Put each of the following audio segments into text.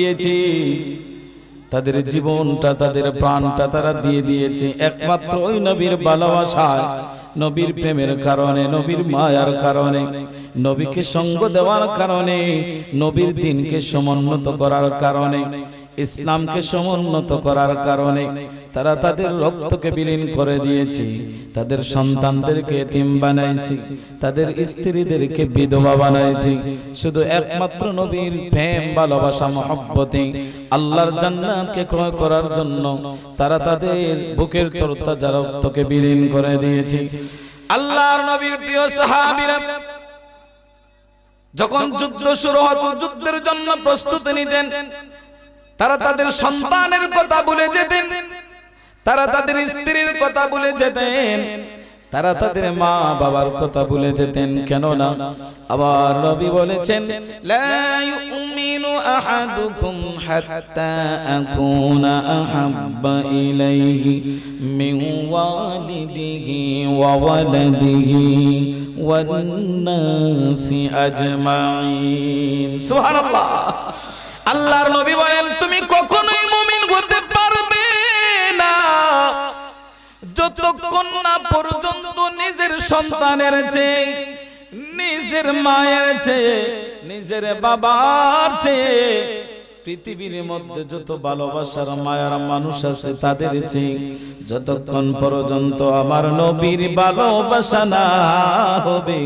দিয়েছি, তাদের জীবনটা তাদের প্রাণটা তারা দিয়ে দিয়েছে একমাত্র ওই নবীর ভালোবাসায়, নবীর প্রেমের কারণে, নবীর মায়ার কারণে, নবীকে সঙ্গ দেওয়ার কারণে, নবীর দিনকে সমুন্নত করার কারণে, ইসলামকে সমুন্নত করার কারণে তারা তাদের রক্তকে বিলীন করে দিয়েছে, তাদের সন্তানদেরকে এতিম বানাইছে, তাদের স্ত্রীদেরকে বিধবা বানাইছে, শুধু একমাত্র নবীর প্রেম ভালোবাসা মহব্বতে আল্লাহর জান্নাতকে ক্রয় করার জন্য তারা তাদের বুকের তরতাজা রক্তকে বিলীন করে দিয়েছে। আল্লাহর নবীর প্রিয় সাহাবীরা যখন যুদ্ধ শুরু হতো, যুদ্ধের জন্য প্রস্তুতি নিতেন, তারা তাদের সন্তানের কথা ভুলে যেতেন, তারা তাদের স্ত্রীর কথা ভুলে যেতেন, তারা তাদের মা বাবার কথা ভুলে যেতেন। কেন না আবার নবী বলেছেন, লা ইউমিনু আহাদুকুম হাত্তা আকুনা আহাব্বা ইলাইহি মিন ওয়ালিদিহি ওয়া ওয়ালাদিহি ওয়ান নাসি আজমাইন। সুবহানাল্লাহ। আল্লাহর নবী বলেন, তুমি কখনোই মুমিন হতে পারবে না যতক্ষণ না পর্যন্ত নিজের সন্তানের চেয়ে, নিজের মায়ের চেয়ে, নিজের বাবার চেয়ে, পৃথিবীর মধ্যে যত ভালোবাসার মায়ার মানুষ আছে তাদের চেয়ে যতক্ষণ পর্যন্ত আমার নবীর ভালোবাসা না হবে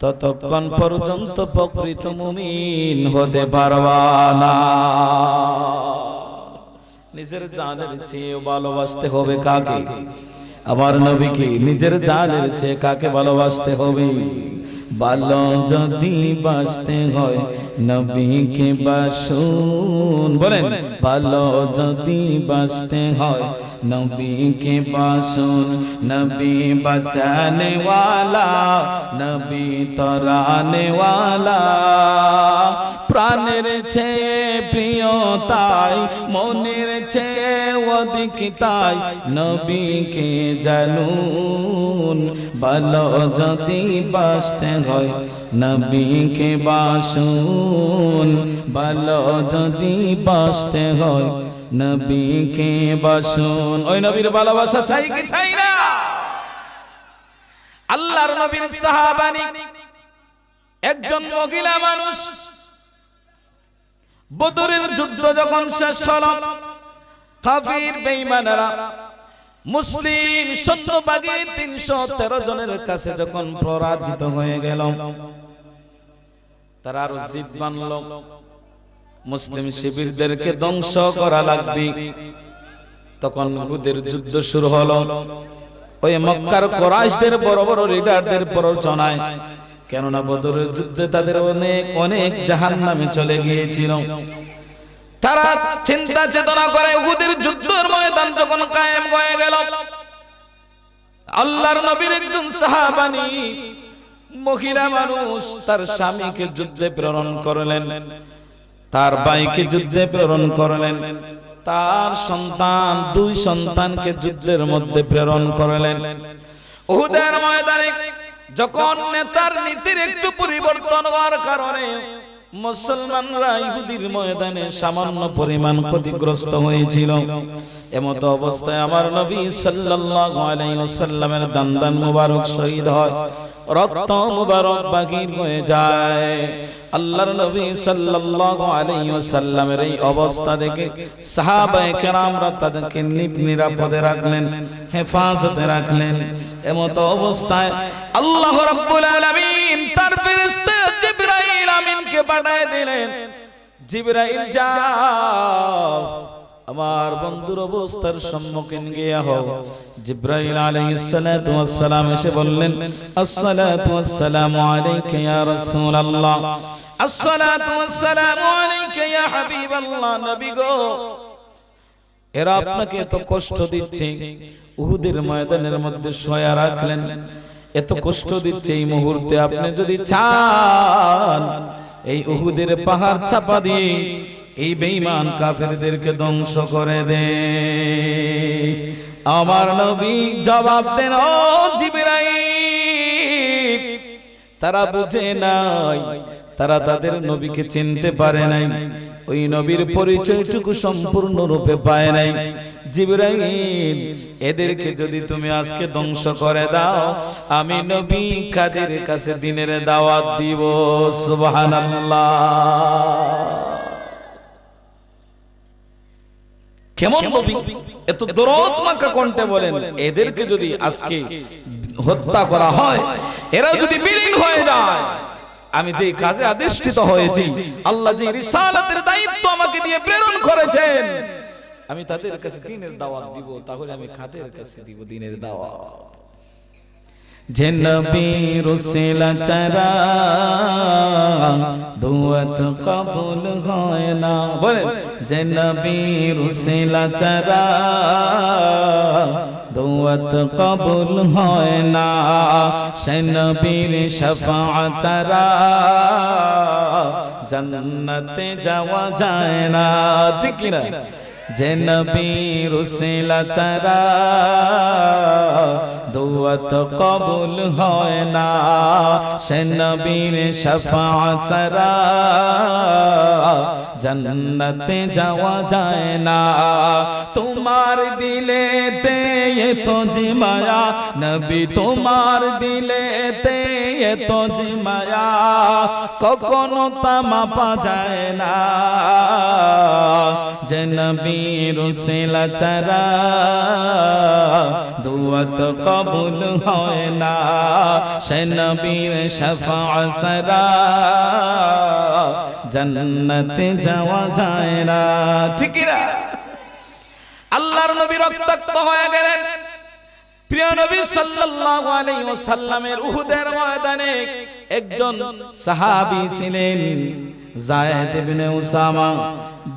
ততক্ষণ পর্যন্ত প্রকৃত মুমিন হতে পারবা না। নিজের জানের চেয়ে ভালোবাসতে হবে কাকে? আমার নবীকে। নিজের জানের চেয়ে কাকে ভালোবাসতে হবে? ভালো যদি বাসতে হয় নবীকে বাসুন। বলেন, ভালো যদি বাসতে হয় নবীকে বাসুন। নবী বাঁচানে ওয়ালা, নবী তরানে ওয়ালা, প্রাণের চেয়ে প্রিয় তাই, মনের চেয়ে অধিক তাই নবীকে জানুন। ভালো যদি বাসতে হয় নবীকে বাসুন, ভালো যদি বাসতে হয় নবীকে বাসুন। ওই নবীর ভালোবাসা চাই কি চাই না? আল্লাহর নবীর সাহাবানী একজন মহিলা মানুষ, বদরের যুদ্ধ যখন শেষ হলো, কাফির বেঈমানরা মুসলিম সৈন্যবাহিনী 313 জনের কাছে যখন পরাজিত হয়ে গেল, তারা আরো জিদ বানলো, মুসলিম শিবিরদেরকে ধ্বংস করা লাগবে। তখন উহুদের যুদ্ধ শুরু হলো। ওই মক্কার কুরাইশদের বড় বড় লিডারদের প্ররোচনায়, কেননা বদরের যুদ্ধে তাদের অনেক অনেক জাহান্নামে চলে গিয়েছিল, তারা চিন্তা চেতনা করে উহুদের যুদ্ধের ময়দান যখন কায়েম হয়ে গেল, আল্লাহর নবীর একজন সাহাবানী মহিলা মানুষ তার স্বামীকে যুদ্ধে প্রেরণ করলেন, তার ভাইকে যুদ্ধে প্রেরণ করলেন, তার সন্তান 2 সন্তানকে যুদ্ধের মধ্যে প্রেরণ করলেন। উহুদের ময়দানে যখন নেতার নীতির একটু পরিবর্তন হওয়ার কারণে মুসলমানরা ইহুদির ময়দানে সামান্য পরিমাণ ক্ষতিগ্রস্ত হয়েছিল, এমত অবস্থায় আমার নবী সাল্লাল্লাহু আলাইহি ওয়াসাল্লামের দান্দান মুবারক শহীদ হয়, রক্ত মুবারক বাগির হয়ে যায়। আল্লাহর নবী সাল্লাল্লাহু আলাইহি ওয়াসাল্লামের এই অবস্থা দেখে সাহাবায়ে কেরামরা তাদেরকে নিরাপদে রাখলেন, হেফাজতে রাখলেন। এমত অবস্থায় আল্লাহ রাব্বুল আলামিন তার ফেরেশতা জিবরাইল আমিনকে পাঠিয়ে দিলেন, জিবরাইল যাও আমার বন্ধুর অবস্থার সম্মুখীন গিয়ে হও। জিবরাইল আলাইহিস সালাতু ওয়াস সালাম এসে বললেন, আসসালাতু ওয়াস সালামু আলাইকা ইয়া রাসূলুল্লাহ, আসসালাতু ওয়াস সালামু আলাইকা ইয়া হাবিবাল্লাহ। নবী গো, এরা আপনাকে এত কষ্ট দিচ্ছে, উহুদের ময়দানের মধ্যে শোয়া রাখলেন, এত কষ্ট দিচ্ছে, এই মুহূর্তে আপনি যদি চান এই উহুদের পাহাড় চাপা দিয়ে এই বেঈমান কাফেরদেরকে ধ্বংস করে দে। আমার নবী জবাব দেন, ও জিবরাইল, তারা বুঝে নাই, তারা তাদের নবীকে চিনতে পারে নাই। ওই নবীর পরিচয়টুকু সম্পূর্ণরূপে পায় নাই। জিবরাইল, এদেরকে যদি তুমি আজকে ধ্বংস করে দাও, আমি নবী কাদের কাছে দ্বীনের দাওয়াত দিব। সুবহানাল্লাহ। কেমন নবী, এত দরদ মাখা কণ্ঠে বলেন, এদেরকে যদি আজকে হত্যা করা হয়, এরা যদি বিলীন হয়ে যায়, আমি যে কাজে আদিষ্ঠিত হয়েছি, আল্লাহ যে রিসালাতের দায়িত্ব আমাকে দিয়ে প্রেরণ করেছেন, আমি তাদের কাছে দ্বীনের দাওয়াত দিব। তাহলে আমি কাদের কাছে দিব দ্বীনের দাওয়াত? যে নবী রসুল চারা দুআত কবুল হয় না। বলেন, যে নবী রসুল চারা দুআত কবুল হয় না, সে নবীর শাফাআত ছাড়া জান্নাতে যাওয়া যায় না। ঠিক কি না? যে নবী রসুল ছাড়া দুআত কবুল হয় না, সে নবীর শাফাআত ছাড়া জান্নাতে যাওয়া যায় না। তোমার দিলেতে এতো যে মায়া নবী, তোমার দিলেতে এতো যে মায়া, কখনো তা মাপা যায় না। যে নবী রসুল ছাড়া দুআত কবুল হয় না, সে নবীর শাফাআত ছাড়া জান্নাতে যাওয়া যায় না। ঠিক না? আল্লাহর নবী রক্তাক্ত হয়ে গেলেন। প্রিয় নবী সাল্লাল্লাহু আলাইহি ওয়াসাল্লামের উহুদের ময়দানে একজন সাহাবী ছিলেন, যায়েদ ইবনে উসামা।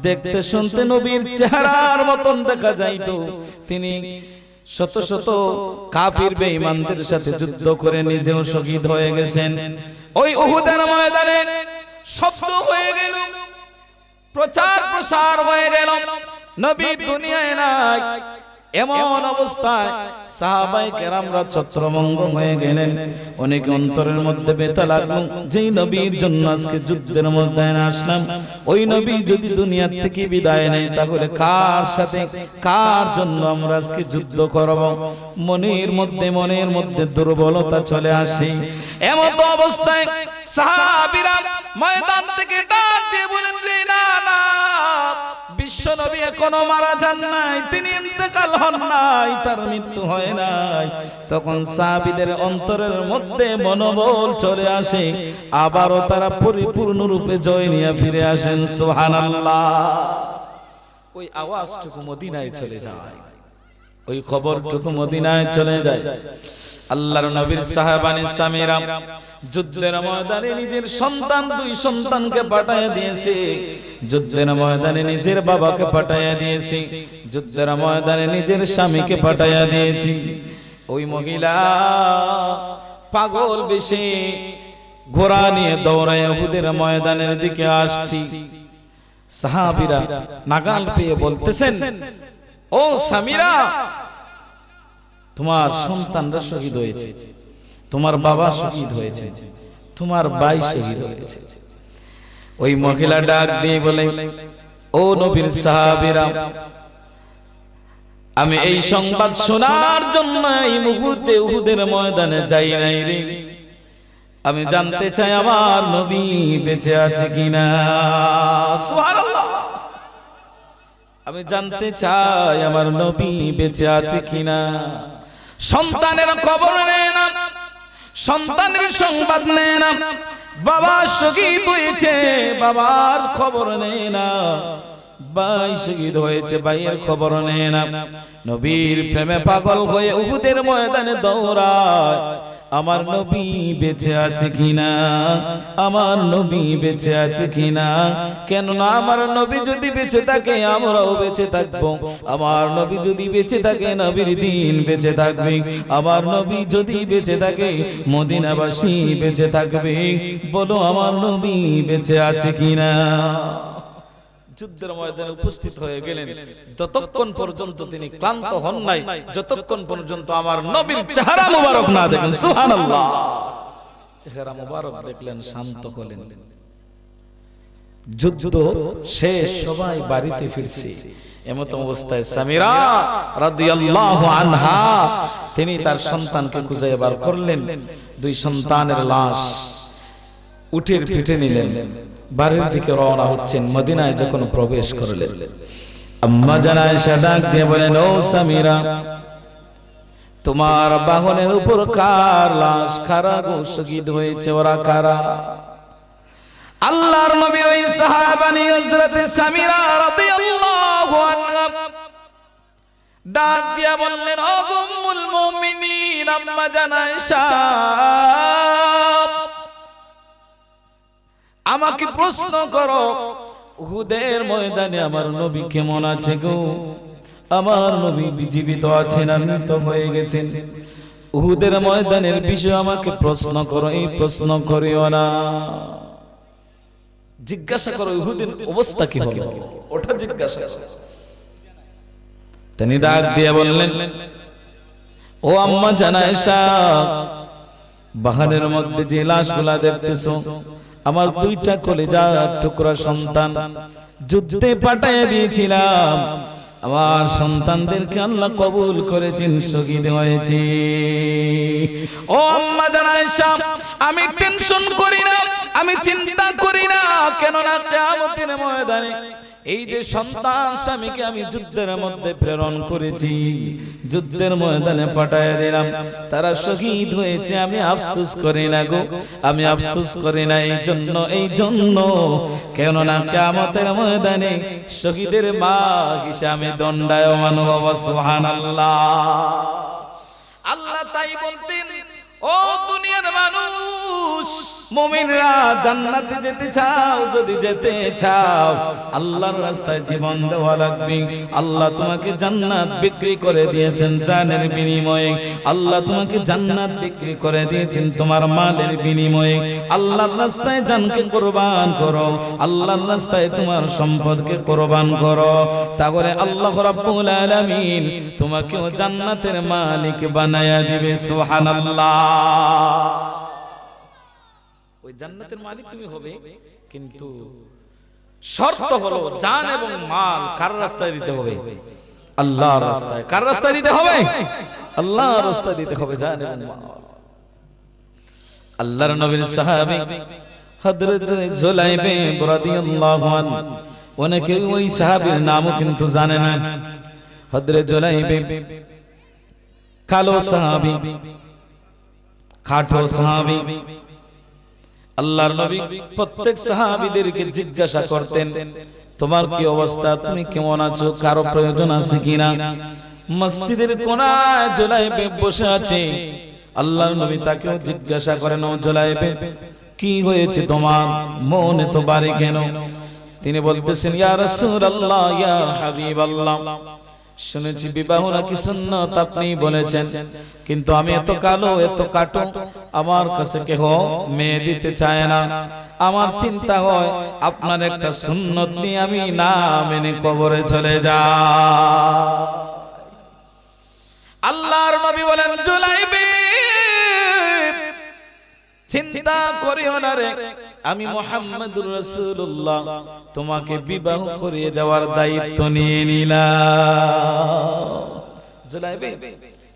দেখতে শুনতে নবীর চেহারার মতন দেখা যাইতো। তিনি শত শত কাফির বেঈমানদের সাথে যুদ্ধ করে নিজেও শহীদ হয়ে গেছেন। ওই উহুদের ময়দানে শব্দ হয়ে গেল, প্রচার প্রসার হয়ে গেল, নবী দুনিয়ায় নাই। এমন অবস্থায় সাহাবায়ে কেরামরা ছত্রভঙ্গ হয়ে গেলেন। অনেক অন্তরের মধ্যে ব্যথা লাগলো, যেই নবীর জন্য আজকে যুদ্ধের মধ্যে আসলাম, ওই নবী যদি দুনিয়া থেকে বিদায় নেয়, তাহলে কার সাথে কার জন্য আমরা আজকে যুদ্ধ করব? মনের মধ্যে দুর্বলতা চলে আসে। এমন অবস্থায় সাহাবীরা ময়দান থেকে ডাক দিয়ে বলেন, রে না না, বিশ্ব নবী এখনো মারা যান নাই, তিনি ইন্তেকাল হন নাই, তার মৃত্যু হয় নাই। তখন সাহাবীদের অন্তরের মধ্যে মনোবল চলে আসে, আবারও তারা পরিপূর্ণ রূপে জয় নিয়ে ফিরে আসেন। সুবহানাল্লাহ। ওই আওয়াজটুকু মদিনায় চলে যায়, ওই খবরটুকু মদিনায় চলে যায়। আল্লাহর নবীর সাহাবানে সামিরা যুদ্ধের ময়দানে নিজের সন্তান, দুই সন্তানকে পাঠায় দিয়েছে। যুদ্ধের ময়দানে নিজের বাবাকে পাঠায় দিয়েছে। যুদ্ধের ময়দানে নিজের স্বামীকে পাঠায় দিয়েছি। ওই মহিলা পাগল বেশে ঘোড়া নিয়ে দৌড়ায় উহুদের ময়দানের দিকে আসছি। সাহাবীরা নাগাল পেয়ে বলতেছেন, ও সামিরা, তোমার সন্তানরা শহীদ হয়েছে, তোমার বাবা শহীদ হয়েছে, তোমার ভাই শহীদ হয়েছে। ওই মহিলা ডাক দিয়ে বলে, ও নবীর সাহাবীরা, আমি এই সংবাদ শোনার জন্য এই মুহূর্তে উহুদের ময়দানে যাই নাই রে। আমি জানতে চাই আমার নবী বেঁচে আছে কিনা। সুবহানাল্লাহ। আমি জানতে চাই আমার নবী বেঁচে আছে কিনা। সন্তানের খবর নেয় না, সন্তানের সংবাদ নেয় না। বাবা শহীদ হয়েছে, বাবার খবর নেয় না। ভাই শহীদ হয়েছে, ভাইয়ের খবর নেয় না। নবীর প্রেমে পাগল হয়ে উহুদের ময়দানে দৌড়ায়, আমার নবী বেঁচে আছে কিনা, আমার নবী বেঁচে আছে কিনা। কেননা আমার নবী যদি বেঁচে থাকে আমরাও বেঁচে থাকবো। আমার নবী যদি বেঁচে থাকে নবীর দিন বেঁচে থাকবে। আমার নবী যদি বেঁচে থাকে মদিনাবাসী বেঁচে থাকবে। বলো আমার নবী বেঁচে আছে কিনা। যুদ্ধের ময়দানে উপস্থিত হয়ে গেলেন। যতক্ষণ পর্যন্ত তিনি ক্লান্ত হন নাই, যতক্ষণ পর্যন্ত আমার নবীর চেহারা মুবারক না দেখেন। সুবহানাল্লাহ। চেহারা মুবারক দেখলেন, শান্ত হলেন। যুদ্ধ শেষ, সবাই বাড়িতে ফিরছে। এমত অবস্থায় সামিরা রাদিয়াল্লাহু আনহা তিনি তার সন্তানকে খুঁজে বার করলেন। দুই সন্তানের লাশ উটের পিঠে নিলেন, বাড়ির দিকে রওনা হচ্ছেন। মদিনায় যখন প্রবেশ করলেন, আম্মা জান আয়েশা ডাক দিয়ে বলেন, ও সামিরা, তোমার বাহনের উপর কার লাশ? কারা গো শহীদ হয়েছে? ওরা কারা? আল্লাহর নবীর ওই সাহাবানী হযরত সামিরা রাদিয়াল্লাহু আনহা ডাক দিয়া বললেন, ও উম্মুল মুমিনিন, আম্মা জান আয়েশা, আমাকে প্রশ্ন করো, উহুদের ময়দানে আমার নবী কেমন আছে গো? আমার নবী জীবিত আছেন না মৃত হয়ে গেছেন? উহুদের ময়দানের বিষয়ে আমাকে প্রশ্ন করো, এই প্রশ্ন করিও না। জিজ্ঞাসা করো উহুদের অবস্থা কি হলো, ওটা জিজ্ঞাসা করো। তিনি ডাক দিয়ে বললেন, ও আম্মা জান আয়েশা, বাহারের মধ্যে যে লাশগুলা দেখতেছো, আমার দুইটা কলিজার টুকরা সন্তান যুদ্ধে পাঠিয়ে দিয়েছিলাম। আমার সন্তানদেরকে আল্লাহ কবুল করেছেন, শহীদ হয়েছে। ও আম্মা জান আয়েশা, আমি টেনশন করি না, আমি চিন্তা করি না, কেননা কিয়ামতের ময়দানে এই যে সন্তান স্বামীকে আমি যুদ্ধের মধ্যে প্রেরণ করেছি, যুদ্ধের ময়দানে পাঠিয়ে দিলাম, তারা শহীদ হয়েছে, আমি আফসোস করি না গো, আমি আফসোস করি না। এই জন্য কেননা কিয়ামতের ময়দানে শহীদের মা হিসাবে দণ্ডায়মান হব। সুবহানাল্লাহ। আল্লাহ তাই বলতেন, ও দুনিয়ার মানুষ, মুমিনরা জান্নাতে যেতে চাও, যদি যেতে চাও আল্লাহর রাস্তায় জীবন দেওয়া লাগবে। আল্লাহ তোমাকে জান্নাত বিক্রি করে দিয়েছেন জানের বিনিময়ে, আল্লাহ তোমাকে জান্নাত বিক্রি করে দিয়েছেন তোমার মালের বিনিময়ে। আল্লাহর রাস্তায় জানকে কুরবান করো, আল্লাহর রাস্তায় তোমার সম্পদকে কুরবান করো, তাহলে আল্লাহ রাব্বুল আলামিন তোমাকেও জান্নাতের মালিক বানায়া দিবে। সুবহানাল্লাহ। ওই জান্নাতের মালিক তুমি হবে, কিন্তু শর্ত হলো জান এবং মাল কার রাস্তায় দিতে হবে? আল্লাহর রাস্তায়। কার রাস্তায় দিতে হবে? আল্লাহর রাস্তায় দিতে হবে জান এবং মাল। আল্লাহর নবীর সাহাবী হযরত জুলাইবে রাদিয়াল্লাহু আনহু, অনেকে ওই সাহাবীর নামও কিন্তু জানে না। হযরত জুলাইবে কালো সাহাবী, খাটো সাহাবী। আল্লাহর নবী প্রত্যেক সাহাবীদেরকে জিজ্ঞাসা করতেন, তোমার কি অবস্থা, তুমি কেমন আছো, কারো প্রয়োজন আছে কিনা? মসজিদের কোণায় জুলাইবে বসে আছে। আল্লাহর নবী তাকেও জিজ্ঞাসা করেন, ও জুলাইবে, কি হয়েছে তোমার, মন এত ভারী কেন? তিনি বলতেছেন, ইয়া রাসূলুল্লাহ, ইয়া হাবিবাল্লাহ, শুনেছি বিবাহ নাকি সুন্নাত, আপনি বলেছেন, কিন্তু আমি এত কালো, এত কাটো, আমার কাছে কেহ মেয়ে দিতে চায় না। আমার চিন্তা হয় আপনার একটা সুন্নত নিয়ে আমি না মেনে কবরে চলে যাই। আল্লাহর নবী বলেন, জুলাইবে, চিন্তা করিও না রে, আমি মুহাম্মদুর রাসূলুল্লাহ তোমাকে বিবাহ করিয়ে দেওয়ার দায়িত্ব নিয়ে নিলাম। জুলাইবে,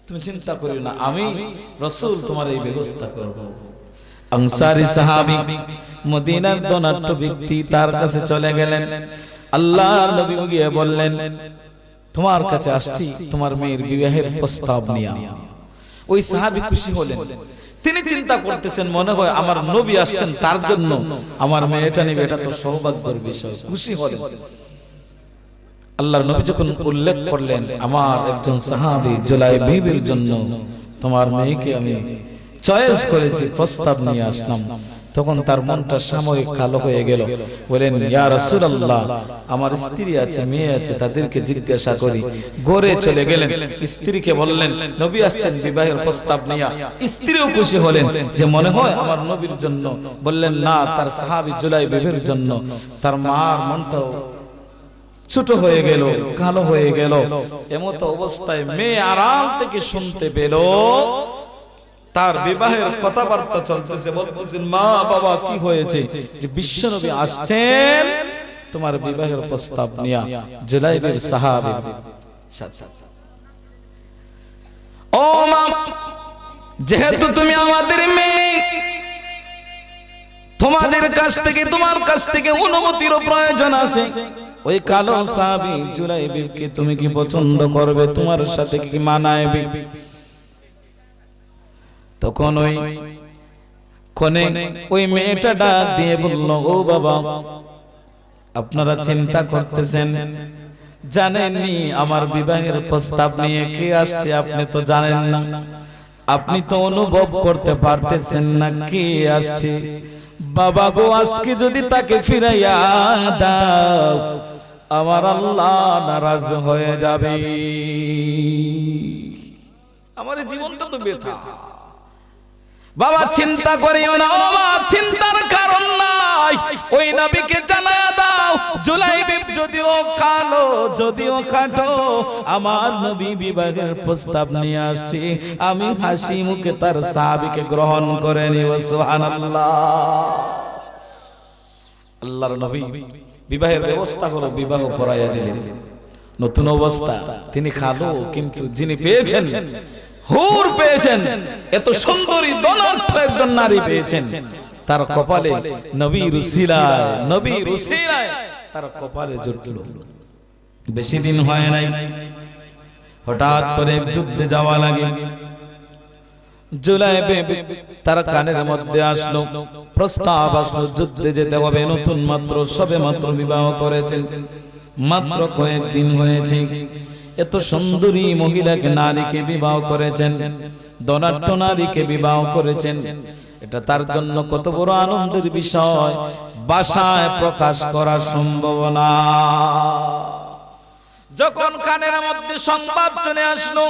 তুমি চিন্তা করিও না, আমি রাসূল তোমার এই ব্যবস্থা করব। আনসারী সাহাবী, মদিনার ধনাঢ্য ব্যক্তি, তার কাছে চলে গেলেন। আল্লাহর নবী গিয়ে বললেন, তোমার কাছে আসছি তোমার মেয়ের বিবাহের প্রস্তাব নিয়ে। ওই সাহাবী খুশি হলেন। তিনি চিন্তা করতেছেন, মনে হয় আমার নবী আসছেন, তার জন্য আমার মেয়েটা নেবে, এটা তো সৌভাগ্যের বিষয়। খুশি হলেন। আল্লাহর নবী যখন উল্লেখ করলেন, আমার একজন সাহাবী জুলাইবির জন্য তোমার মেয়েকে আমি চয়েস করেছি, প্রস্তাব নিয়ে আসলাম, তখন তার মনটা সাময়িক কালো হয়ে গেল। বলেন, ইয়া রাসূলুল্লাহ, আমার স্ত্রী আছে, মেয়ে আছে, তাদেরকে জিজ্ঞাসা করি। ঘরে চলে গেলেন, স্ত্রীকে বললেন, নবী আসছেন বিবাহের প্রস্তাব নিয়ে। স্ত্রীও খুশি হলেন যে মনে হয় আমার নবীর জন্য। বললেন না, তার সাহাবী জুলাইবির জন্য। তার মার মনটাও ছোট হয়ে গেল, কালো হয়ে গেল। এমত অবস্থায় মেয়ে আড়াল থেকে শুনতে পেল, তার বিবাহের কথাবার্তা চলতেছে, বলতেছেন মা বাবা কি হয়েছে, যে বিশ্বনবী আসছেন তোমার বিবাহের প্রস্তাব নিয়ে জুলাইবের সাহাবী সাথে। ও মা, যেহেতু তুমি আমাদের মেয়ে, তোমার কাছ থেকে অনুমতির প্রয়োজন আছে। ওই কালো সাহাবী জুলাইবিবকে তুমি কি পছন্দ করবে, তোমার সাথে কি মানাবে? তখন ওই মেয়েটা ডাক দিয়ে বলল, ও বাবা, আপনারা চিন্তা করতেছেন, জানেননি আমার বিবাহের প্রস্তাব নিয়ে কে আসছে? আপনি তো জানেন না, আপনি তো অনুভব করতে পারতেছেন না কে আসছে। বাবা গো, আজকে যদি তাকে ফিরাইয়া দাও, আমার আল্লাহ নারাজ হয়ে যাবে। আমার জীবনটা তো ব্যথা। বাবা চিন্তা করিও না, চিন্তার কারণ নাই। ওই নবীকে জানায়া দাও, জুলাইবিব যদিও কালো, যদিও খাটো, আমার নবী বিবাহের প্রস্তাব নিয়ে আসছে, আমি হাসি মুখে তার সাহাবীকে গ্রহণ করে নিব। সুবহানাল্লাহ। আল্লাহর নবী বিবাহের ব্যবস্থা হলো, বিবাহ পড়াইয়া দিলেন। নতুন অবস্থা, তিনি খালো, কিন্তু যিনি পেয়েছেন, হুর পেয়েছেন, এত সুন্দরী ধনাঢ্য একজন নারী পেয়েছেন, তার কপালে নবীর উসিলায় তার কপালে জুটলো। বেশি দিন হয় নাই, হঠাৎ করে যুদ্ধে যাওয়া লাগে। জুলাইবিব তার কানের মধ্যে আসলো, প্রস্তাব আসলো, যুদ্ধে যেতে হবে। নতুন মাত্র সবে মাত্র বিবাহ করেছেন, মাত্র কয়েকদিন হয়েছে। এত সুন্দরী মহিলাকে, নারীকে বিবাহ করেছেন, ধনাঢ্য নারীকে বিবাহ করেছেন। এটা তার জন্য কত বড় আনন্দের বিষয়, ভাষায় প্রকাশ করা সম্ভব না। যখন কানের মধ্যে সংবাদ চলে আসলো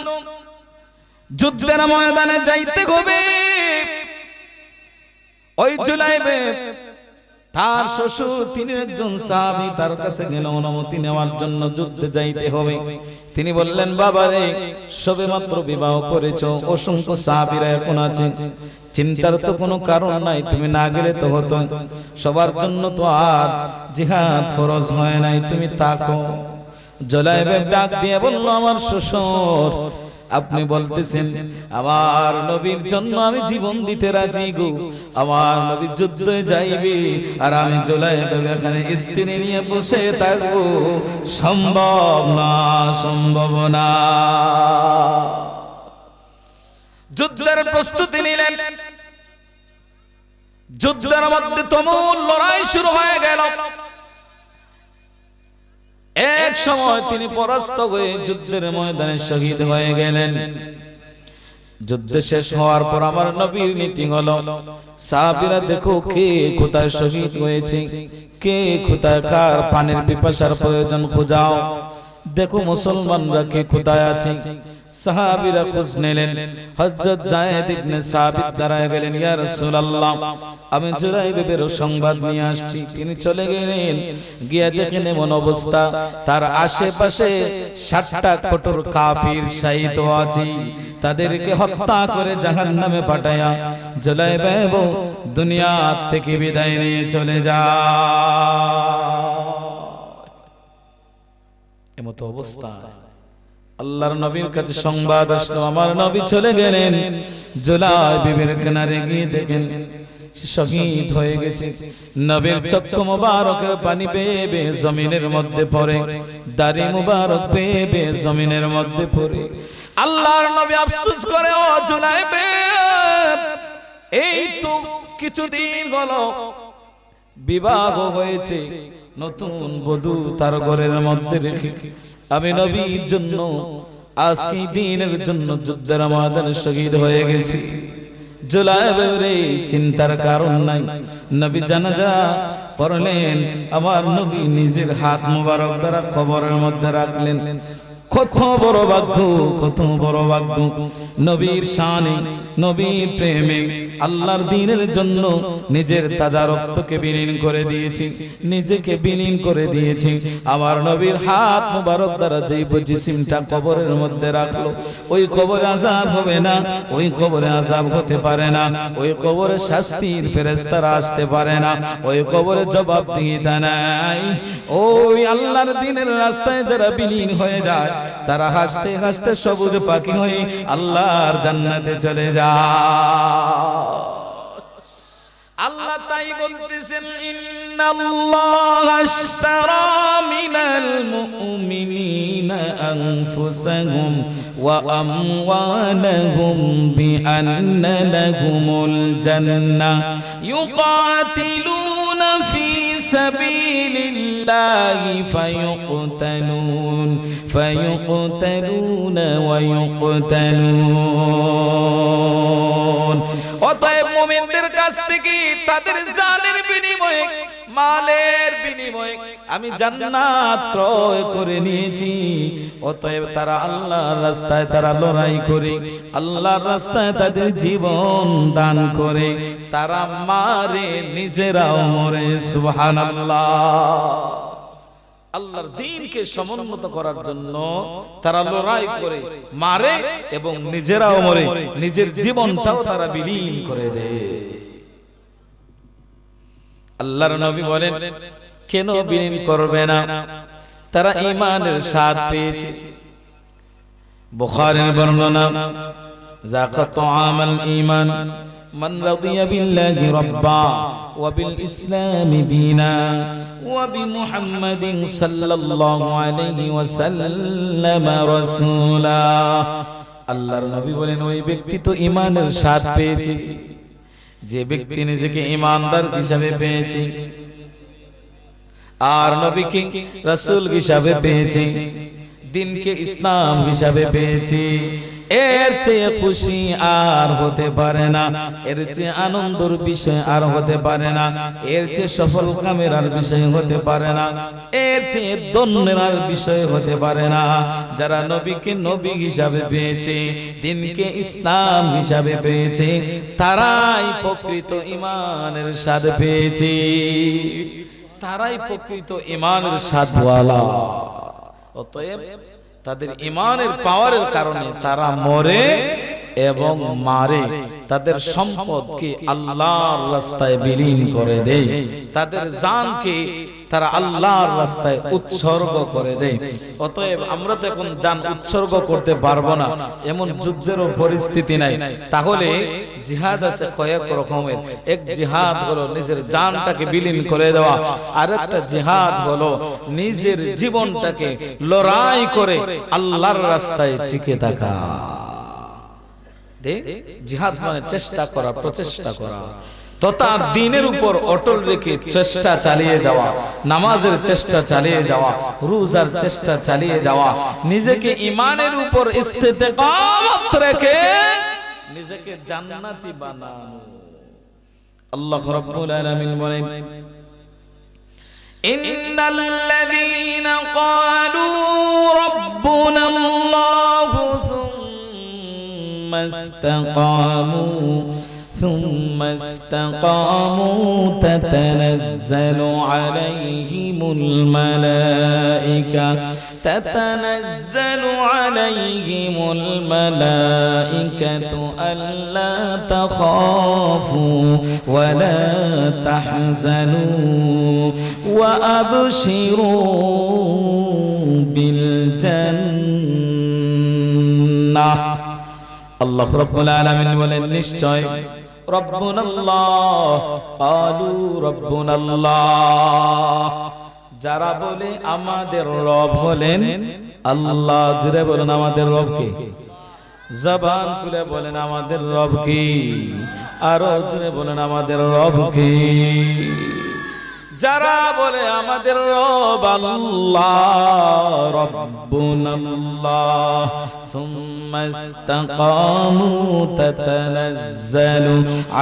যুদ্ধের ময়দানে যাইতে হবে, ওই জুলাইবিব তার শ্বশুর, তিনি একজন সাহাবী, তার কাছে গেল অনুমতি নেওয়ার জন্য, যুদ্ধে যাইতে হবে। তিনি বললেন, বাবারে, সবে মাত্র বিবাহ করেছো, অসংখ্য সাহাবীরা এখন আছে, চিন্তার তো কোনো কারণ নাই, তুমি না গেলে তো হতো, সবার জন্য তো আর জিহাদ ফরজ হয় নাই, তুমি তাকো। জুলাইবিব ডাক দিয়ে বলল, আমার শ্বশুর, আপনি বলতেছেন আমার নবীর জন্য আমি জীবন দিতে রাজি গো, আমার নবী যুদ্ধে যাইবে আর আমি জুলাইবিব এখানে স্ত্রী নিয়ে বসে থাকবো, সম্ভব না। যুদ্ধের প্রস্তুতি নিলেন। যুদ্ধের মধ্যে তুমুল লড়াই শুরু হয়ে গেল। এক সময় তিনি পরাস্ত হয়ে যুদ্ধের ময়দানে শহীদ হয়ে গেলেন। যুদ্ধ শেষ হওয়ার পর আমার নবীর নীতি হলো, সাহাবীরা দেখো কে কোথায় শহীদ হয়েছে, কে কোথায় কার পানির পিপাসার প্রয়োজন খোঁজাও, দেখো মুসলমানরা কে কোথায় আছে। সাহাবীরা খোঁজ নিলেন। হযরত যায়েদ ইবনে সাবিত দাঁড়ায় গেলেন, ইয়া রাসূলুল্লাহ, আমি জুলাইবিবের সংবাদ নিয়ে আসছি। তিনি চলে গেলেন, গিয়ে দেখেন এমন অবস্থা, তার আশেপাশে 60টা কঠোর কাফির শায়িত আছে, তাদেরকে হত্যা করে জাহান্নামে পাঠায়া জুলাইবিব দুনিয়া থেকে বিদায় নিয়ে চলে যায়। এমত অবস্থা আল্লাহর নবীর কাছে সংবাদ আসলো, আমার নবী চলে গেলেন। জুলাইবিবের কিনারে গিয়ে দেখেন শহীদ হয়ে গেছে। নবীর চক্ষু মুবারকের পানি বেয়ে বেয়ে জমিনের মধ্যে পড়ে, দাড়ি মুবারক বেয়ে বেয়ে জমিনের মধ্যে পড়ে। আল্লাহর নবী আফসোস করে, ও জুলাইবিব, এই তো কিছুদিন হলো বিবাহ হয়েছে, নতুন বধূ তার ঘরের মধ্যে রেখে আমি নবীর জন্য আজকে দিনের জন্য যুদ্ধের ময়দানে শহীদ হয়ে গেছি। জুলাইবিব, চিন্তার কারণ নাই। নবী জানাজা পড়লেন, আমার নবী নিজের হাত মুবারক দ্বারা কবরের মধ্যে রাখলেন। কত বড় ভাগ্য, কত বড় ভাগ্য। নবীর শানে, নবীর প্রেমে, আল্লাহর দ্বীনের জন্য নিজের তাজা রক্তকে বিলীন করে দিয়েছি, নিজেকে বিলীন করে দিয়েছি। আমার নবীর হাত মুবারক দ্বারা যেই জিসিমটা কবরের মধ্যে রাখলো, ওই কবরে আযাব হবে না, ওই কবরে আযাব হতে পারে না, ওই কবরে শাস্তির ফেরেশতারা আসতে পারে না, ওই কবরে জবাবদিহিতা নাই। ওই আল্লাহর দ্বীনের রাস্তায় যারা বিলীন হয়ে যায়, তারা হাসতে হাসতে সবুজ পাখি হয়ে আল্লাহর জান্নাতে চলে যায়। আল্লাহ তাই বলতেছেন, ইন্নাল্লাহা আশতারা মিনাল মুমিনিনা আনফুসাহুম ওয়া আমওয়ালাহুম বিআন্না লাহুমুল জান্নাহ ইউকাতিলুনা ফি সাবিলিল্লাহি ফায়ুকতালুনা ওয়া ইউকতালুন। অতএব মুমিনদের কাছ থেকে তাদের জানের বিনিময়ে, মালের বিনিময়ে আমি জান্নাত ক্রয় করে নিয়েছি। অতএব তারা আল্লাহর রাস্তায় তারা লড়াই করে, আল্লাহর রাস্তায় তাদের জীবন দান করে, তারা মারে, নিজেরাও মরে। সুবহানাল্লাহ। আল্লাহর দ্বীনকে সমুন্নত করার জন্য তারা লড়াই করে, মারে এবং নিজেরাও মরে, নিজের জীবনটাও তারা বিলীন করে দেয়। আল্লাহর নবী বলেন, কেন বিলীন করবে না? তারা ঈমানের স্বাদ পেয়েছে। বুখারীর বর্ণনা, যাকা তুআমাল ঈমান মান রাদিয়া বিল্লাহি রাব্বা ওয়া বিল ইসলামি দীনা ওয়া বিমুহাম্মাদিন সাল্লাল্লাহু আলাইহি ওয়াসাল্লাম রাসূলা। আল্লাহর নবী বলেন, ওই ব্যক্তি তো ঈমানের স্বাদ পেয়েছে যে ব্যক্তি নিজেকে ঈমানদার হিসাবে পেয়েছে আর নবীকে রাসূল হিসাবে পেয়েছে, দিনকে ইসলাম হিসাবে পেয়েছে। এর চেয়ে খুশি আর হতে পারে না, এর চেয়ে আনন্দের বিষয় আর হতে পারে না, এর চেয়ে সফল কামের আর বিষয় হতে পারে না, এর চেয়ে ধন্যের আর বিষয় হতে পারে না। যারা নবীকে নবী হিসাবে পেয়েছে, দিনকে ইসলাম হিসাবে পেয়েছে, তারাই প্রকৃত ঈমানের স্বাদ পেয়েছে, তারাই প্রকৃত ঈমানের স্বাদওয়ালা। অতএব তাদের ঈমানের পাওয়ারের কারণে তারা মরে এবং মারে, তাদের সম্পদকে আল্লাহর রাস্তায় বিলীন করে দেয়, তাদের জানকে তারা আল্লাহর রাস্তায় উৎসর্গ করে দেয়। অতএব আমরা তো এখন জান উৎসর্গ করতে পারবো না, এমন যুদ্ধেরও পরিস্থিতি নাই। তাহলে জিহাদ আছে কয়েক রকমের। এক জিহাদ হলো নিজের জানটাকে বিলীন করে দেওয়া, আর একটা জিহাদ হলো নিজের জীবনটাকে লড়াই করে আল্লাহর রাস্তায় টিকে থাকা। জিহাদ মানে চেষ্টা করা, প্রচেষ্টা করা, তথা দ্বীনের উপর অটল রেখে চেষ্টা চালিয়ে যাওয়া, নামাজের চেষ্টা চালিয়ে যাওয়া, রোজার চেষ্টা চালিয়ে যাওয়া, নিজেকে ঈমানের উপর ইস্তেকামত রেখে নিজেকে জান্নাতি বানানো। আল্লাহ রাব্বুল আলামিন বলেন, ইন্নাল্লাযীনা ক্বালু রাব্বুনাল্লাহু ثم استقاموا تتنزل عليهم الملائكة ألا تخافوا ولا تحزنوا وأبشروا بالجنة। আল্লাহ রাব্বুল আলামিন বলেন, নিশ্চয় রব্বুনাল্লাহ, ক্বালু রব্বুনাল্লাহ, যারা বলে আমাদের রব হলেন আল্লাহ, জোরে বলেন আমাদের রব কে? জবান খুলে বলেন আমাদের রব কি? আরো জোরে বলেন আমাদের রব কি? যারা বলে আমাদের রব আল্লাহ, রব্বুনাল্লাহ, সুম্মা ইসতাকামু তাতানাজ্জালু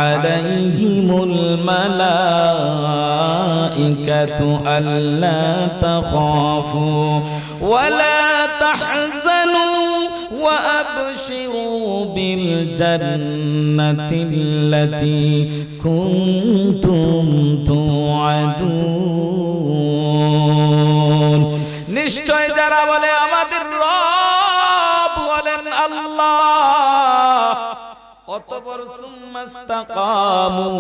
আলাইহিমুল মালাইকাতু আল্লা তাখাফু ওয়ালা تحزنوا وأبشروا بالجنة التي كنتم توعدون নিশ্চয় যারা বলে আমাদের রব বলেন আল্লাহ অতঃপর সুম্মাস্তাকামু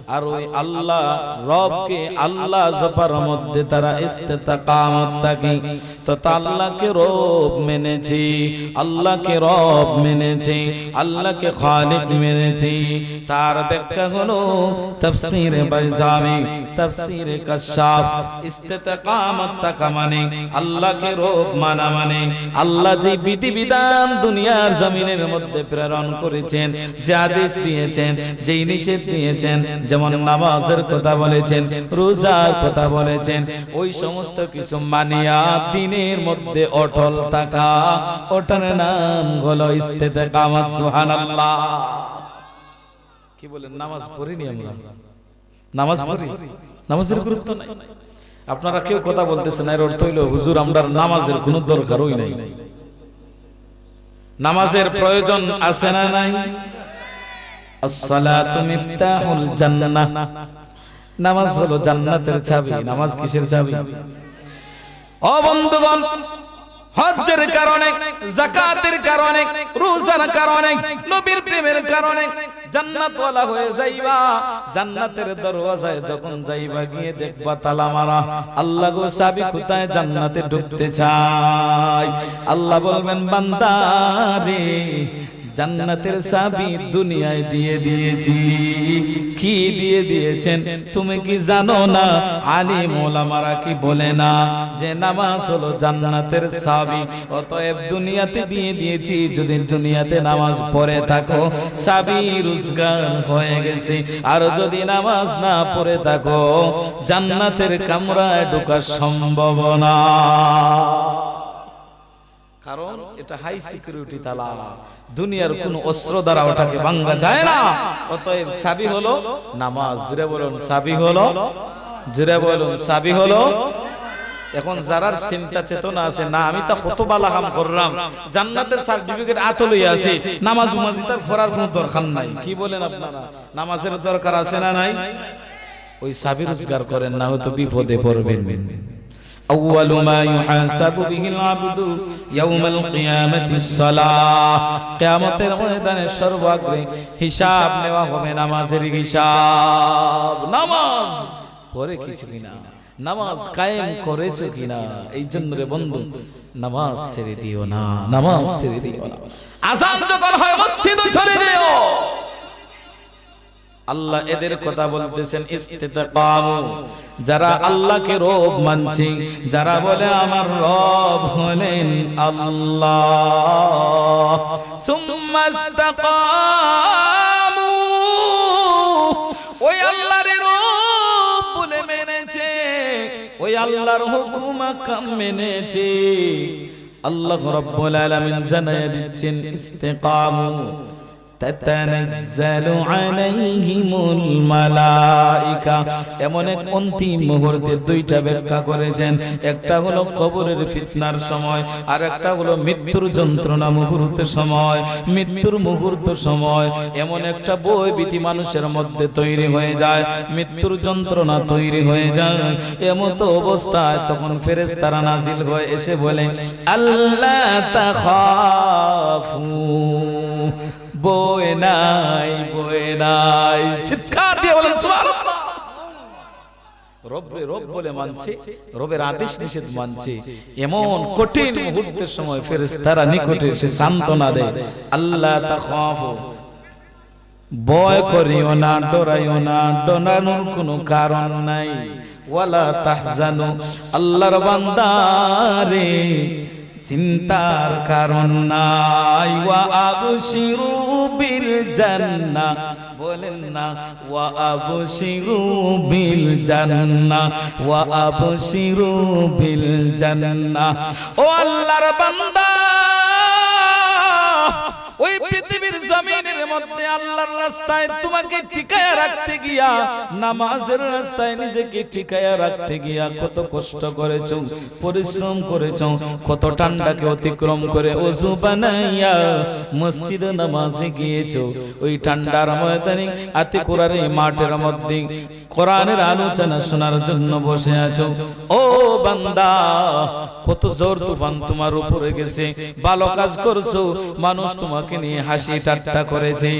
আর ওই আল্লাহ রবকে আল্লাহ জপার মধ্যে তারা ইস্তেকামত থাকে তো আল্লাহকে রব মেনেছে আল্লাহকে রব মেনেছে আল্লাহকে খালিক মেনেছে তার ব্যাখ্যা হলো তাফসীরে বাইজামি তাফসীরে কাশাফ ইস্তেকামত থাকা মানে আল্লাহকে রব মানা মানে আল্লাহ যে বিধিবিধান দুনিয়ার জমিনের মধ্যে প্রেরণ করেছেন যে আদেশ দিয়েছেন যেই নিষেধ দিয়েছেন যেমন নামাজের কথা বলেছেন রোজার কথা বলেছেন ওই সমস্ত কিছু মানিয়া দিনের মধ্যে অটল থাকা ওটার নাম হলো ইস্তেকামত সুবহানাল্লাহ কি বলেন নামাজ পড়িনি আমরা নামাজ পড়ি নামাজের গুরুত্ব নাই আপনারা কেউ কথা বলতেছেন এর অর্থ হইল হুজুর আমরা নামাজের কোনো দরকারই নাই নামাজের প্রয়োজন আছে না নাই আসসালাতু মিফতাহুল জান্নাহ নামাজ হলো জান্নাতের চাবি নামাজ কিসের চাবি ও বন্ধুগণ হজ্জের কারণে যাকাতের কারণে রোজার কারণে নবীর প্রেমের কারণে জান্নাতওয়ালা হয়ে যাইবা জান্নাতের দরওয়াজায় যখন যাইবা গিয়ে দেখবা তালা মারা আল্লাহ গো চাবি কোথায় জান্নাতে ঢুকতে চাই আল্লাহ বলবেন বান্দা রে জান্নাতের চাবি দুনিয়ায় দিয়ে দিয়েছি কি দিয়ে দিয়েছেন তুমি কি জানো না আলিম ওলামারা কি বলে না যে নামাজ হলো জান্নাতের চাবি অতএব দুনিয়াতে দিয়ে দিয়েছি যদি দুনিয়াতে নামাজ পড়ে থাকো চাবি রোজগার হয়ে গেছে আর যদি নামাজ না পড়ে থাকো জান্নাতের কামরায় ঢোকা সম্ভব না কারণ এটা হাই সিকিউরিটি তালা দুনিয়ার কোন অস্ত্র দ্বারা ওটাকে ভাঙা যায় না অতএব চাবি হলো নামাজ জুড়ে বলুন চাবি হলো জুড়ে বলুন চাবি হলো এখন যারার চিন্তা চেতনা আছে না আমি তা কত বালা কাম করলাম জান্নাতের সার্টিফিকেট আতো লইয়া আছে নামাজ মুমাজি তার পড়ার কোনো দরকার নাই কি বলেন আপনারা নামাজের দরকার আছে না নাই ওই চাবি রোজগার করেন না হয়তো বিপদে পড়বেন أول ما يحاسب به العبد يوم القيامة الصلاة কিয়ামতের ময়দানে সর্বাগ্রে হিসাব নেওয়া হবে নামাজের হিসাব নামাজ পড়ে কিছু কিনা নামাজ কায়েম করেছো কিনা এই জন্য রে বন্ধু নামাজ ছেড়ে দিও না নামাজ ছেড়ে দিও না আযান যখন হয় মসজিদ ছেড়ে দিও আল্লাহ এদের কথা বলতেছেন ইস্তিকামু যারা আল্লাহকে রব মানছে যারা বলে আমার রব হলেন আল্লাহ সুম্মাস্তাকামু ওই আল্লাহর রব বলে মেনেছে ওই আল্লাহর হুকুম আহকাম মেনেছে আল্লাহ রাব্বুল আলামিন জানায় দিচ্ছেন ইস্তিকামু তাতানাজ্জালু আলাইহিমুল মালাইকা এমন এক অন্তিম মুহূর্তে দুইটা ব্যাখ্যা করেছেন একটা হলো কবরের ফিতনার সময় আর একটা হলো মৃত্যুর যন্ত্রণা মুহূর্তের সময় মৃত্যুর মুহূর্ত সময় এমন একটা ভয়ভীতি মানুষের মধ্যে তৈরি হয়ে যায় মৃত্যুর যন্ত্রণা তৈরি হয়ে যায় এমত অবস্থায় তখন ফেরেশতারা নাজিল হয়ে এসে বলে আল্লাহ তাখাফু বয় নাই চিৎকার দিয়ে বলেন সুবহানাল্লাহ রব বলে মানছে রবের আদেশ নিষেধ মানছে এমন কঠিন মুহূর্তের সময় ফেরেশতারা নিকটে এসে সান্ত্বনা দেয় আল্লাহ তাখাফু ভয় করিও না ডরাইও না ডরানোর কোনো কারণ নাই ওয়ালা তাহজানু আল্লাহর বান্দা রে চিন্তার কারণ নাই ওয়া আবশিরু বিল জান্নাহ বলেন না ওয়া আবশিরু বিল জান্নাহ ওয়া আবশিরু বিল জান্নাহ ও আল্লাহর বান্দা ওই পৃথিবীর জমিনের মধ্যে আল্লাহর রাস্তায় তোমাকে টিকায়া রাখতে গিয়া, নামাজের রাস্তায় নিজেকে টিকায়া রাখতে গিয়া কত কষ্ট করেছো, পরিশ্রম করেছো, কত ঠান্ডাকে অতিক্রম করে ওযু বানাইয়া মসজিদে নামাজে গিয়েছো। ওই ঠান্ডার ময়দানে আতি কোরআনের মাঠের মধ্যে কোরআনের আলোচনা শোনার জন্য বসে আছো। ও বান্দা, কত জোর তুফান তোমার উপরে গেছে, ভালো কাজ করছো, মানুষ তোমাকে নিয়ে হাসি ঠাট্টা করেছে,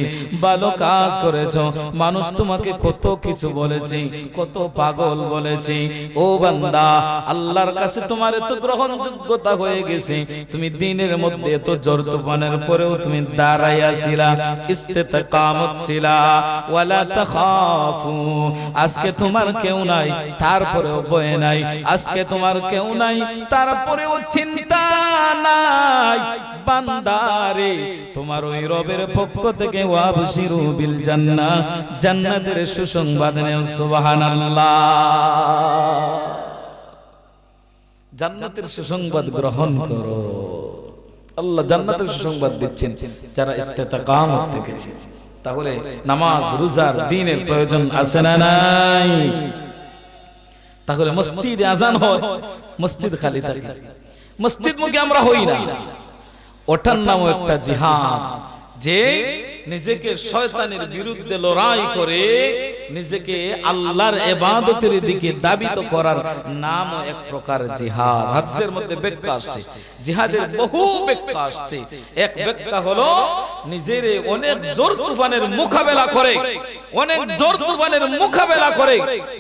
ভালো কাজ করেছো, মানুষ তোমাকে কত কিছু বলেছে, কত পাগল বলেছে। ও বান্দা, আল্লাহর কাছে তোমার এত গ্রহণযোগ্যতা হয়ে গেছে, তুমি দিনের মধ্যে এত জোর তুফানের পরেও তুমি দাঁড়াইয়া ছিলা, ইস্তেকামত ছিলা। ওয়ালা তাখাফু, আজকে তোমার কেউ নাই তারপরেও ভয় নাই, আজকে তোমার কেউ নাই তারপরেও চিন্তা নাই। বান্দারে, তোমার ওই রবের পক্ষ থেকে ওয়াবশিরু বিল জান্নাহ, জান্নাতের সুসংবাদ নেও। সুবহানাল্লাহ। জান্নাতের সুসংবাদ গ্রহণ করো। আল্লাহ জান্নাতের সুসংবাদ দিচ্ছেন যারা ইস্তেকামত থেকেছে। তাহলে নামাজ, রোজার, দ্বীনের প্রয়োজন আছে না নাই? তাহলে মসজিদে আজান হয়, মসজিদ খালি থাকে, মসজিদ মুখে আমরা হই না। ওটার নামও একটা জিহাদ, যে নিজেকে শয়তানের বিরুদ্ধে লড়াই করে নিজেকে আল্লাহর ইবাদতের দিকে দাবিত করার নাম এক প্রকার জিহাদ। হাদিসের মধ্যে ব্যাখ্যা আসছে, জিহাদের বহু ব্যাখ্যা আসছে। এক ব্যাখ্যা হলো নিজের অনেক জোর তুফানের মোকাবেলা করে, অনেক জোর তুফানের মোকাবেলা করে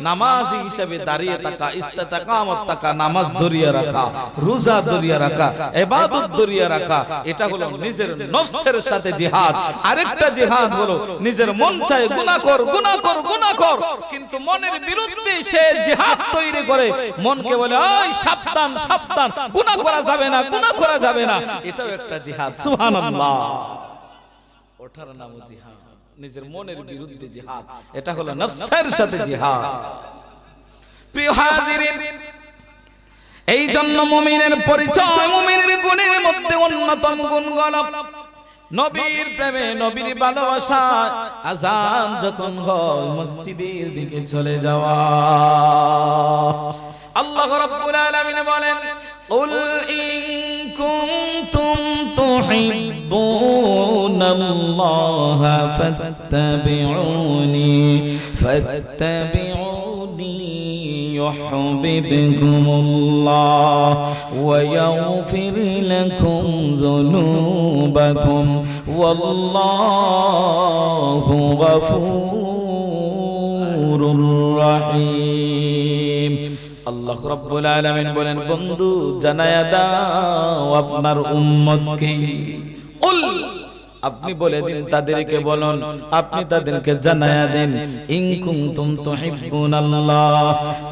নামাজি হিসেবে দাঁড়িয়ে থাকা, ইস্তেকামত থাকা, নামাজ ধরিয়া রাখা, রোজা ধরিয়া রাখা, ইবাদত ধরিয়া রাখা, এটা হলো নিজের নফসের সাথে জিহাদ। আরেকটা জিহাদ হলো নিজের মন চায় গুনাহ কর, গুনাহ কর, গুনাহ কর, কিন্তু মনের বিরুদ্ধে সে জিহাদ তৈরি করে, মনকে বলে ওই সাবধান, সাবধান, গুনাহ করা যাবে না, গুনাহ করা যাবে না। এটাও একটা জিহাদ। সুবহানাল্লাহ। ওটার নাম জিহাদ, নিজের মনের বিরুদ্ধে জিহাদ। এটা হলো নফসের সাথে জিহাদ। প্রিয় হাজিরিন, এই জন্য মুমিনের পরিচয়, মুমিনের গুণের মধ্যে অন্যতম গুণ হলো নবীর প্রেমে, নবীর ভালোবাসা। আযান যখন হয় মসজিদের দিকে চলে যাওয়া। আল্লাহ রাব্বুল আলামিন বলেন, কুল ইন কুনতুম তুহিব্বুনাল্লাহা ফাত্তাবিউনি ফাত্তাবিউনি ইউহিব্বুকুমুল্লাহ ওয়া ইয়াগফির লাকুম যুনুবাকুম ওয়াল্লাহু গফুরুর রাহিম। আল্লাহ রাব্বুল আলামিন বলেন, বন্ধু জানায়া দাও আপনার উম্মতকে, কুল, আপনি বলে দিন, তাদেরকে বলুন, আপনি তাদেরকে জানায়া দেন, ইন কুনতুম তুহিব্বুনাল্লাহ,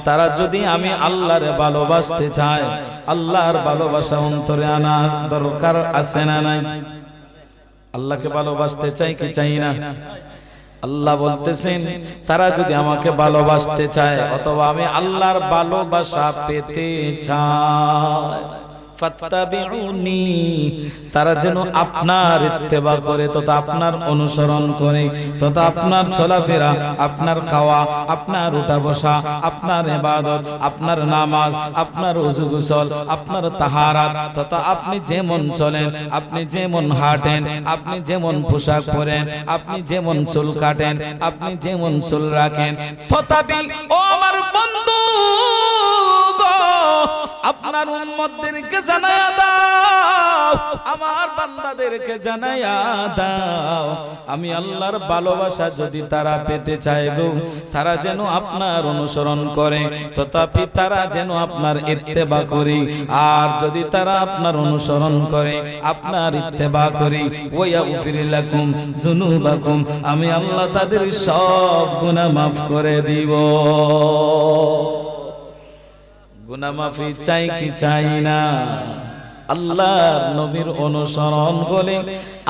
তারা যদি আমি আল্লাহরে ভালোবাসতে চায়, আল্লাহর ভালোবাসা অন্তরে আনা দরকার আছে না নাই? আল্লাহকে ভালোবাসতে চাই কি চাই না? আল্লাহ বলতেছেন, তারা যদি আমাকে ভালোবাসতে চায় অথবা আমি আল্লাহর ভালোবাসা পেতে চায়, ফাত্তাবিউনি, তারা যেন আপনার ইত্তেবা করে, তথা আপনার অনুসরণ করে, তথা আপনার চলাফেরা, আপনার খাওয়া, আপনার উঠা বসা, আপনার ইবাদত, আপনার নামাজ, আপনার ওযু গোসল, আপনার তাহারাত, তথা আপনি যেমন চলেন, আপনি যেমন হাঁটেন, আপনি যেমন পোশাক পরেন, আপনি যেমন চুল কাটেন, আপনি যেমন চুল রাখেন, তথাপি ও আমার বন্ধু গো, আপনার উম্মতদেরকে জানায়া দাও, আমার বান্দাদেরকে জানায়া দাও, আমি আল্লাহর ভালোবাসা যদি তারা পেতে চায় গো, তারা যেন আপনার অনুসরণ করে, তথাপি তারা যেন আপনার ইত্তেবা করে। আর যদি তারা আপনার অনুসরণ করে, আপনার ইত্তেবা করে, ওয়া ইয়াগফির লাকুম যুনুবাকুম, আমি আল্লাহ তাদের সব গুনাহ মাফ করে দিব। গুনাহ মাফি চাই কি চাই না? আল্লাহর নবীর অনুসরণ করে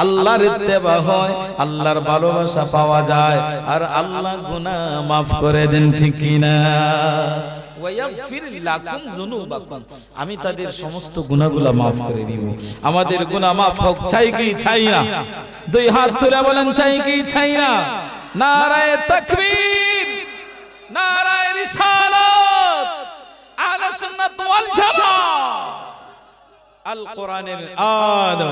আল্লাহর ইত্তেবা হয়, আল্লাহর ভালোবাসা পাওয়া যায়, আর আল্লাহ গুনাহ মাফ করে দেন, ঠিক কি না? ওয়ায়াগফির লাকুম যুনুবাকুম, আমি তাদের সমস্ত গুনাহগুলো maaf করে দিব। আমাদের গুনাহ maaf হোক, চাই কি চাই না? দুই হাত তুলে বলেন, চাই কি চাই না? নারায়ে তাকবীর, নারায়ে রিসালাত, আহলে সুন্নাত ওয়াল জামাত, আল কোরআনের আলো,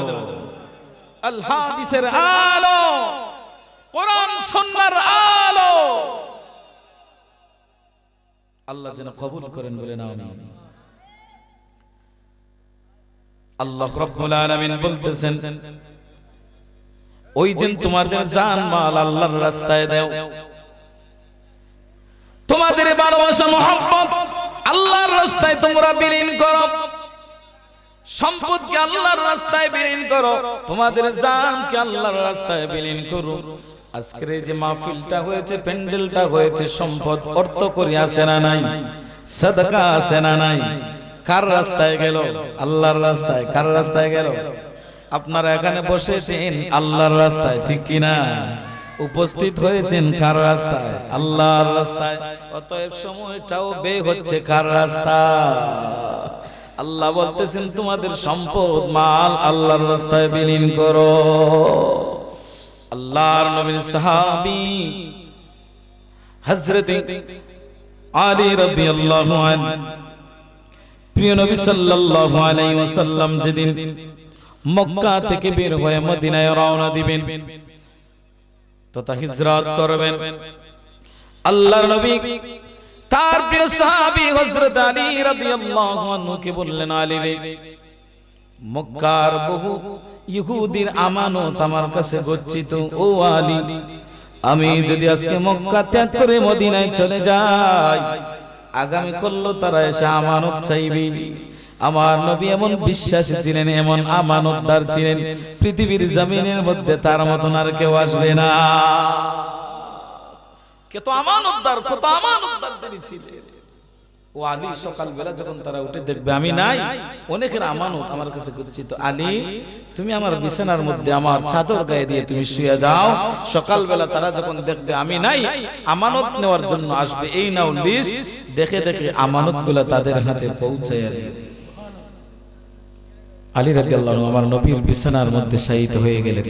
আল হাদিসের আলো, কোরআন সুন্নাহর আলো আল্লাহ যেন কবুল করেন বলে নাও না। আল্লাহ রাব্বুল আলামিন বলতেছেন, ওই দিন তোমাদের জান মাল আল্লাহর রাস্তায় দাও, তোমাদের ভালোবাসা মহব্বত আল্লাহর রাস্তায় তোমরা বিলীন করো, সম্পদকে আল্লাহর রাস্তায় বিলীন করো, তোমাদের জানকে আল্লাহর রাস্তায় বিলীন করো। আজকের এই যে মাহফিলটা হয়েছে, প্যান্ডেলটা হয়েছে, সম্পদ অর্থ করি আছে না নাই? সাদাকা আছে না নাই? কার রাস্তায় গেল? আল্লাহর রাস্তায়। কার রাস্তায় গেল? আপনারা এখানে বসেছেন আল্লাহর রাস্তায়, ঠিক কি না? উপস্থিত হয়েছেন কার রাস্তায়? আল্লাহর রাস্তায়। অতএব সময়টাও ব্যয় হচ্ছে কার রাস্তায়? আল্লাহ বলতেছেন তোমাদের সম্পদ মাল আল্লাহর রাস্তায় বিলীন করো। আল্লাহর নবীর সাহাবী হযরত আলী রাদিয়াল্লাহু আনহু, প্রিয় নবী সাল্লাল্লাহু আলাইহি ওয়াসাল্লাম যেদিন মক্কা থেকে বের হয়ে মদিনায় রওনা দিবেন তথা হিজরত করবেন, আল্লাহর নবী তার প্রিয় সাহাবী হযরত আলী রাদিয়াল্লাহু আনহু কে বললেন, আলী রে, মক্কার বহু ইহুদির আমানত আমার কাছে গচ্ছিত। ও আলী, আমি যদি আজকে মক্কা ত্যাগ করে মদিনায় চলে যাই, আগামী কাল তারা এসে আমানত চাইবে। আমার নবী এমন বিশ্বাসী ছিলেন, এমন আমানতদার ছিলেন, পৃথিবীর জমিনের মধ্যে তার মতন আর কেউ আসবে না। কত আমানতদার, কত আমানতদার তিনি ছিলেন। ও আলী সকালবেলা যখন তারা উঠে দেখবে আমি নাই, অনেকের আমানত আমার কাছে গচ্ছিত, আলী তুমি আমার বিছানার মধ্যে আমার চাদর গায়ে দিয়ে তুমি শুয়ে যাও, সকালবেলা তারা যখন দেখবে আমি নাই, আমানত নেওয়ার জন্য আসবে। এই নাও লিস্ট, দেখে দেখে আমানতগুলো তাদের হাতে পৌঁছায় দিবে। আলী রাদিয়াল্লাহু আনহু আমার নবীর বিছানার মধ্যে শায়িত হয়ে গেলেন।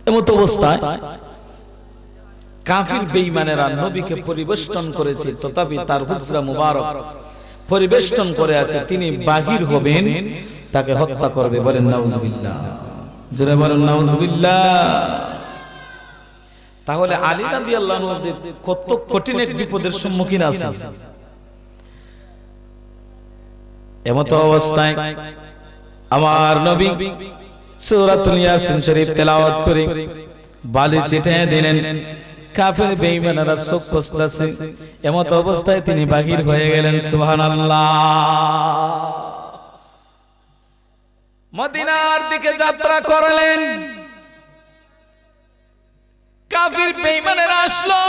এমত অবস্থায় কাফির বেঈমানেরা নবীকে পরিবেষ্টন করেছে, তথাপি তার হুজরা মুবারক পরিবেষ্টন করে আছে। তিনি বাহির হবেন, তাকে হত্যা করবে। বলেন নাউজুবিল্লাহ, জোরে বলেন নাউজুবিল্লাহ। তাহলে আলী রাদিয়াল্লাহু আনহু কত কঠিন এক বিপদের সম্মুখীন আছেন। এমত অবস্থায় আমার নবী সূরাতুল ইয়াসিন শরীফ তেলাওয়াত করে বালি ছিটিয়ে দিলেন। কাফের বেঈমানেরা চোখ কষতেছে, এমত অবস্থায় তিনি বাহির হয়ে গেলেন। সুবহানাল্লাহ। মদিনার দিকে যাত্রা করলেন। কাফের বেঈমানেরা আসলো,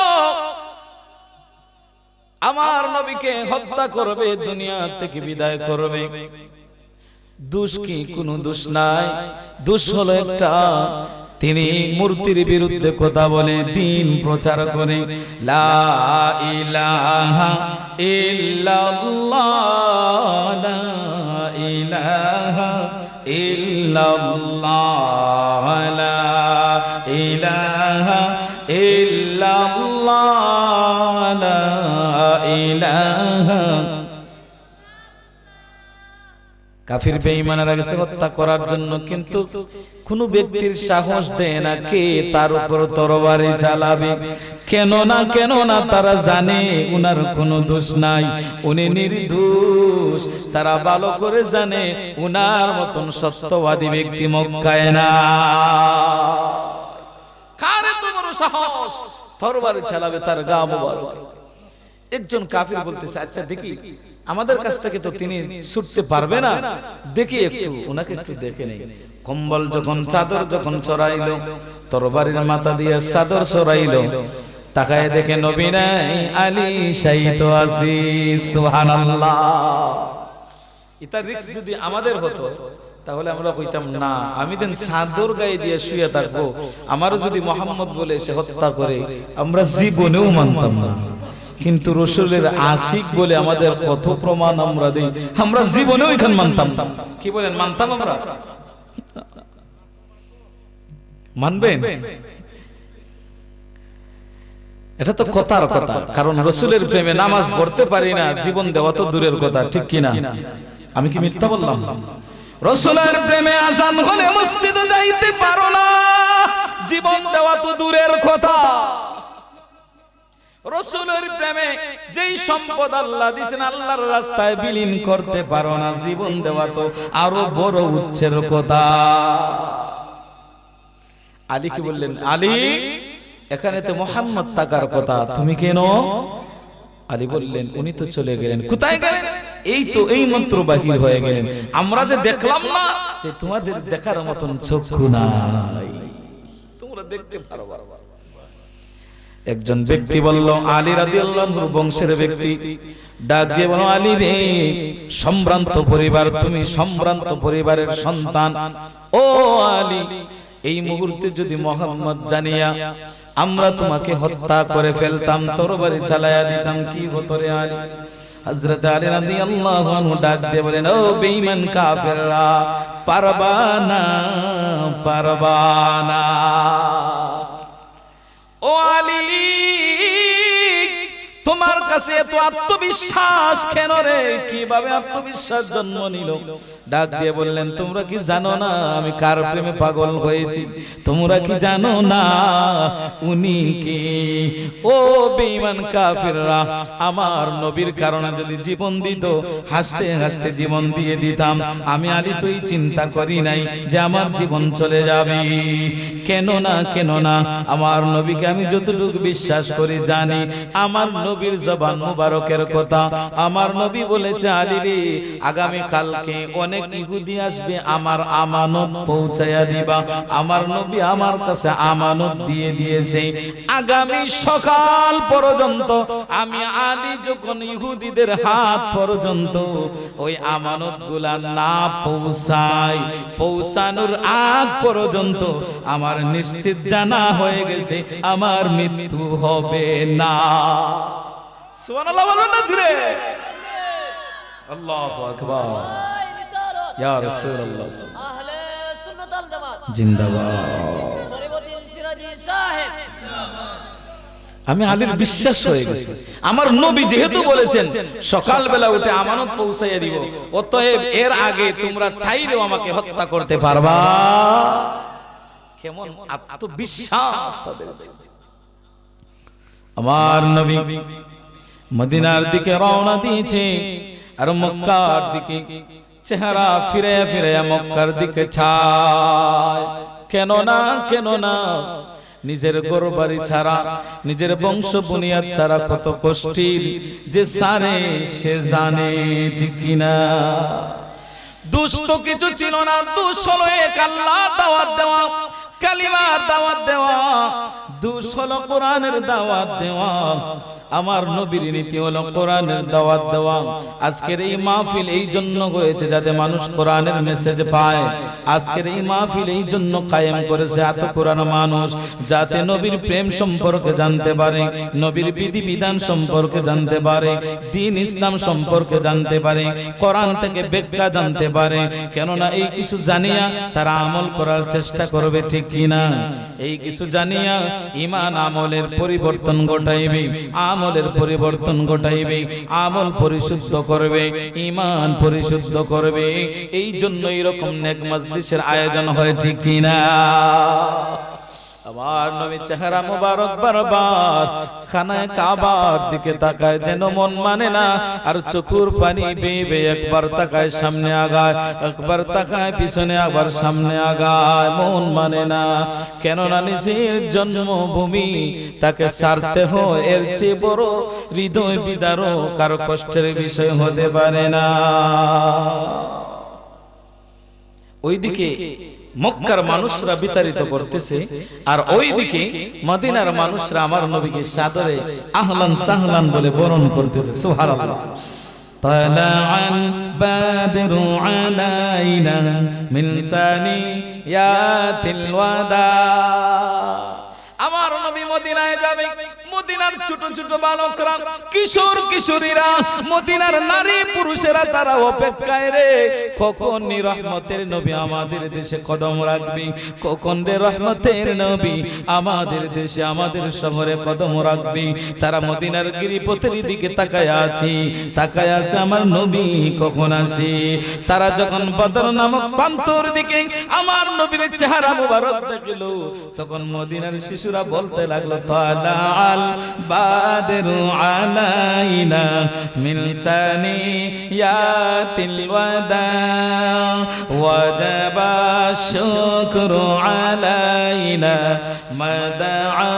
আমার নবীকে হত্যা করবে, দুনিয়া থেকে বিদায় করবে। দোষ কি? কোনো দোষ নাই। দোষ হলো একটা, তিনি মূর্তির বিরুদ্ধে কথা বলে, দ্বীন প্রচার করে, লা ইলাহা ইল্লাল্লাহ, লা ইলাহা ইল্লাল্লাহ, লা ইলাহা ইল্লাল্লাহ, লা ইলাহা। কাফির বেঈমানেরা গেছে হত্যা করার জন্য, কিন্তু কোন ব্যক্তির সাহস দেয় না কে তার উপর তরবারি চালাবে। কেন না তারা জানে উনার কোনো দোষ নাই, উনি নির্দোষ। তারা ভালো করে জানে উনার মতন সত্যবাদী ব্যক্তি মক্কায় না। কার এত বড় সাহস তরবারি চালাবে তার গা মোবারক? একজন কাফির বলতেছে, আচ্ছা দেখি আমাদের কাছ থেকে তো তিনি ছুটতে পারবে না, দেখি একটু উনাকে একটু দেখে নেই। কম্বল যখন চাদর যখন চড়াইলো, তরবারির মাথা দিয়ে চাদর চড়াইলো, তাকায় দেখে নবী নাই, আলী শায়িত আছে। সুবহানাল্লাহ। এটা রিস্ক যদি আমাদের হতো তাহলে আমরা কইতাম না, আমি দেন চাদর গায়ে দিয়ে শুয়ে থাকবো, আমারও যদি মোহাম্মদ বলে সে হত্যা করে আমরা জীবনেও মানতাম না। কিন্তু রাসূলের আশিক বলে আমাদের কত প্রমাণ আমরা দেই। আমরা জীবনেও এখানে মানতাম। কি বলেন, মানতাম আমরা? মানবেন? এটা তো কথার কথা, কারণ রাসূলের প্রেমে নামাজ পড়তে পারি না, জীবন দেওয়া তো দূরের কথা, ঠিক কি না? আমি কি মিথ্যা বললাম? রাসূলের প্রেমে আযান হলে মসজিদে যাইতে পারো না, জীবন দেওয়া তো দূরের কথা। রাসূলের প্রেমে যেই সম্পদ আল্লাহ দিয়েছেন আল্লাহর রাস্তায় বিলীন করতে পারো না, জীবন দেওয়া তো আরো বড় উচ্চের কথা। আলী কি বললেন, আলী এখানে তো মুহাম্মদ থাকার কথা, তুমি কেন? আলী বললেন, উনি তো চলে গেলেন। কোথায় গেলেন? এই তো এই মাত্র বাহির হয়ে গেলেন, আমরা যে দেখলাম না যে তোমাদের দেখার মতন চক্ষু নাই, তোমরা দেখতে পারো। একজন ব্যক্তি বলল, আলী রাদিয়াল্লাহু আনহুর বংশের ব্যক্তি, ডাক দিয়ে বলল, আলী রে, সম্ভ্রান্ত পরিবার, তুমি সম্ভ্রান্ত পরিবারের সন্তান। ও আলী, এই মুহূর্তে যদি মুহাম্মদ জানিয়া আমরা তোমাকে হত্যা করে ফেলতাম, তরবারি চালায়া দিতাম, কি হতো রে আলী? হযরত আলী রাদিয়াল্লাহু আনহু ডাক দিয়ে বলেন, ও বেঈমান কাফেররা, পারবা না, পারবা না। ও আলী, তোমার কাছে এত আত্মবিশ্বাস কেন রে? কিভাবে আত্মবিশ্বাস জন্ম নিল? ডাক দিয়ে বললেন, তোমরা কি জানো না আমি কার প্রেমে পাগল হয়েছি? তোমরা কি জানো না উনি কি? ও বেঈমান কাফিররা, আমার নবীর কারণে যদি জীবন দিত, হাসতে হাসতে জীবন দিয়ে দিতাম। আমি আলী তুই চিন্তা করি নাই যে আমার জীবন চলে যাবে। কেন না, কেন না, আমার নবীকে আমি যতটুকু বিশ্বাস করি জানি, আমার নবীর জবান মুবারকের কথা। আমার নবী বলেছে, আলী রে, আগামী কালকে অনেক ইহুদি আসবে, আমার আমানত পৌঁছায়া দিবা। আমার নবী আমার কাছে আমানত দিয়ে দিয়েছে, আগামী সকাল পর্যন্ত আমি আলী যখন ইহুদিদের হাত পর্যন্ত ওই আমানতগুলা না পৌঁছাই, পৌঁছানোর আগ পর্যন্ত আমার নিশ্চিত জানা হয়ে গেছে আমার মৃত্যু হবে না। সুবহানাল্লাহ বলেন না জুড়ে? আল্লাহু আকবার, ইয়া রাসূলুল্লাহ, আহলে সুন্নাত ওয়াল জামাত জিন্দাবাদ, শরীফউদ্দিন সিরাজি সাহেব। আমি আলীর বিশ্বাস হয়ে গেছে, আমার নবী যেহেতু বলেছেন সকালবেলা উঠে আমানত পৌঁছাইয়া দিব, অতএব এর আগে তোমরা চাইলেও আমাকে হত্যা করতে পারবা। কেমন আত্মবিশ্বাস তাদের! আমার নবী মদিনার দিকে রওনা দিয়েছে, আর মক্কার দিকে চেহারা ফিরে ফিরে মক্কার দিকে ছায়। কেন না, কেন না, নিজের ঘরবাড়ি ছাড়া, নিজের বংশ বুনিয়াদ ছাড়া কত কষ্টের যে সারে সে জানে, ঠিক কিনা? দুষ্ট কিছু ছিল না, দুষ্ট হলো এক আল্লাহর দাওয়াত দেওয়া, কালিমার দাওয়াত দেওয়া, দুষ্ট হলো কোরআনের দাওয়াত দেওয়া। আমার নবীর নীতি হলো কোরআনের দাওয়াত দেওয়া। আজকের এই মাহফিল এই জন্য হয়েছে যাতে মানুষ কোরআনের মেসেজ পায়। আজকের এই মাহফিল এই জন্য কায়েম করেছে এত কোরআন মানুষ, যাতে নবীর প্রেম সম্পর্কে জানতে পারে, নবীর বিধি বিধান সম্পর্কে জানতে পারে, দ্বীন ইসলাম সম্পর্কে জানতে পারে, কোরআন থেকে ব্যাখ্যা জানতে পারে। কেননা এই কিছু জানিয়া তারা আমল করার চেষ্টা করবে, ঠিক কিনা? এই কিছু জানিয়া ঈমান আমলের পরিবর্তন ঘটাইবে, আমলের পরিবর্তন ঘটাইবে, আমল পরিশুদ্ধ করবে, ঈমান পরিশুদ্ধ করবে। এই জন্য এরকম নেক মাজলিসের আয়োজন হয়, ঠিক কিনা? আমার নবীর চেহারা মুবারক বারবার খানায় কাবার দিকে তাকায়, যেন মন মানে না, আর চোখের পানি বেয়ে বেয়ে একবার তাকায় সামনে আগায়, একবার তাকায় পিছনে, আবার সামনে আগায়, মন মানে না। কেননা নিজের জন্মভূমি তাকে ছাড়তে হয়, এর চেয়ে বড় হৃদয় বিদারক কারো কষ্টের বিষয় হতে পারে না। ওইদিকে মক্কার মানুষরা বিতাড়িত করতেছে, আর ওইদিকে মদিনার মানুষরা আমার নবীকে সাদরে আহলান সাহলান বলে বরণ করতেছে। সুবহানাল্লাহ। তালাআল বাদরু আলাইনা মিন সানিয়াতিল ওয়াদা। আমার নবী মদিনায় যাবে, মদিনার ছোট ছোট বালকরা, কিশোর কিশোরীরা, মদিনার নারী পুরুষেরা তারা অপেক্ষায় রে, কখন রহমতের নবী আমাদের দেশে কদম রাখবি, কখন রে রহমতের নবী আমাদের দেশে আমাদের শহরে কদম রাখবি। তারা মদিনার গিরিপথের দিকে তাকায় আছে, তাকায় আছে আমার নবী কখন আসে। তারা যখন বদর নামক প্রান্তর দিকে আমার নবীর চেহারা মুবারক দেখল, তখন মদিনার শিশুরা বলতে লাগলো, তালাল বাদরু আলাইনা মিন সানিয়াতিল ওয়াদা ওয়াজাবা শুকরু আলাইনা মাদাআ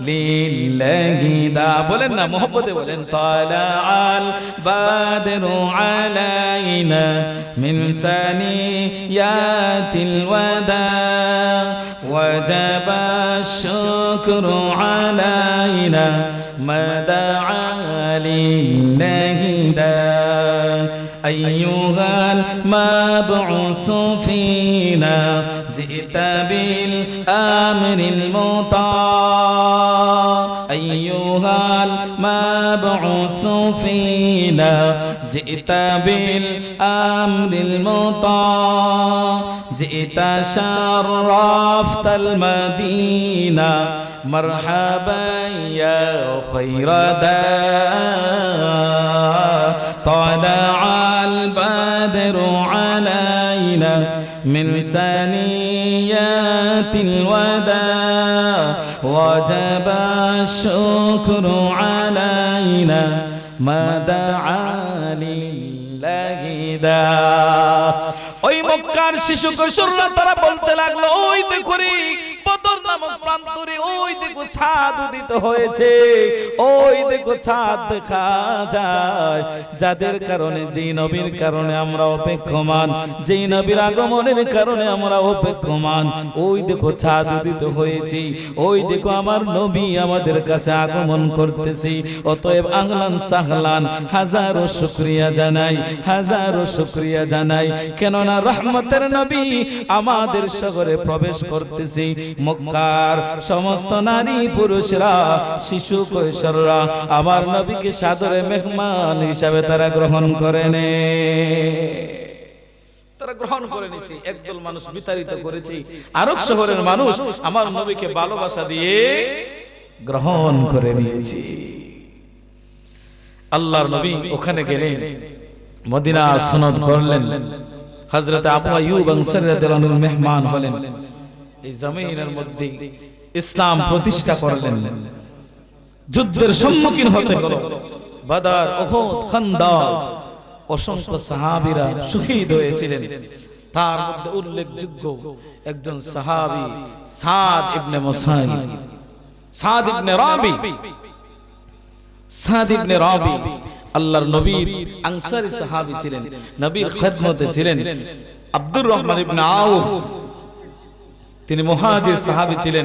লিল্লাহি দা। বলেন না মোহব্বতে বলেন, তালাল বাদরু আলাইনা মিন সানিয়াতিল ওয়াদা ওয়াজাবা শুকরু আলাইনা মাদাআ লিল্লাহি দা। আইয়ুহাল মাবউসু ফিনা জিতা বিল আমরিল মুতা। আইয়ুহাল মাবউসু ফিনা জিতা বিল আমরিল মুতা। জিতা শাররাফতাল মদিনা মারহাবান ইয়া খায়রা দা। طلع البدر علينا من ثنيات الوداع وجب الشكر علينا ما دعا لله دا। ওই মক্কার শিশু কিশোররা তারা বলতে লাগলো, ওই দেখো রে বদর নামক প্রান্তরে ওই দেখো ছাদ উদিত হয়েছে, ওই দেখো ছাদ দেখা যায়, যাদের কারণে, যেই নবীর কারণে আমরা অপেক্ষমান, যেই নবীর আগমনের কারণে আমরা অপেক্ষমান, ওই দেখো ছাদ উদিত হয়েছে, ওই দেখো আমার নবী আমাদের কাছে আগমন করতেছে। অতএব আহলান সাহলান, হাজারো শুকরিয়া জানাই, হাজারো শুকরিয়া জানাই, কেননা রহমতের নবী আমাদের শহরে প্রবেশ করতেছে। মক্কার সমস্ত নারী পুরুষরা, শিশু কৈশোররা আমার নবীকে সাদরে মেহমান হিসাবে তারা গ্রহণ করে নে, তারা গ্রহণ করে নিয়েছে। একদল মানুষ বিতাড়িত করেছে, আরব শহরের মানুষ আমার নবীকে ভালোবাসা দিয়ে গ্রহণ করে নিয়েছে। আল্লাহর নবী ওখানে গেলেন, মদিনা সনদ করলেন, হযরত আবু আইয়ুব আনসারী রাদিয়াল্লাহু আনহু মেহমান হলেন, এই জমিনের মধ্যে ইসলাম প্রতিষ্ঠা করলেন। যুদ্ধের সম্মুখীন হতে হলো, বদর, উহুদ, খান্দক, অসংখ্য সাহাবীরা শহীদ হয়েছিলেন। তার মধ্যে উল্লেখযোগ্য একজন সাহাবী সাদ ইবনে মুসাইব, সাদ ইবনে রাবি, সাদ ইবনে রাবি আল্লাহর নবীর আনসারী সাহাবী ছিলেন, নবীর খিদমতে ছিলেন। আব্দুর রহমান ইবনে আউফ, তিনি মুহাজির সাহাবী ছিলেন।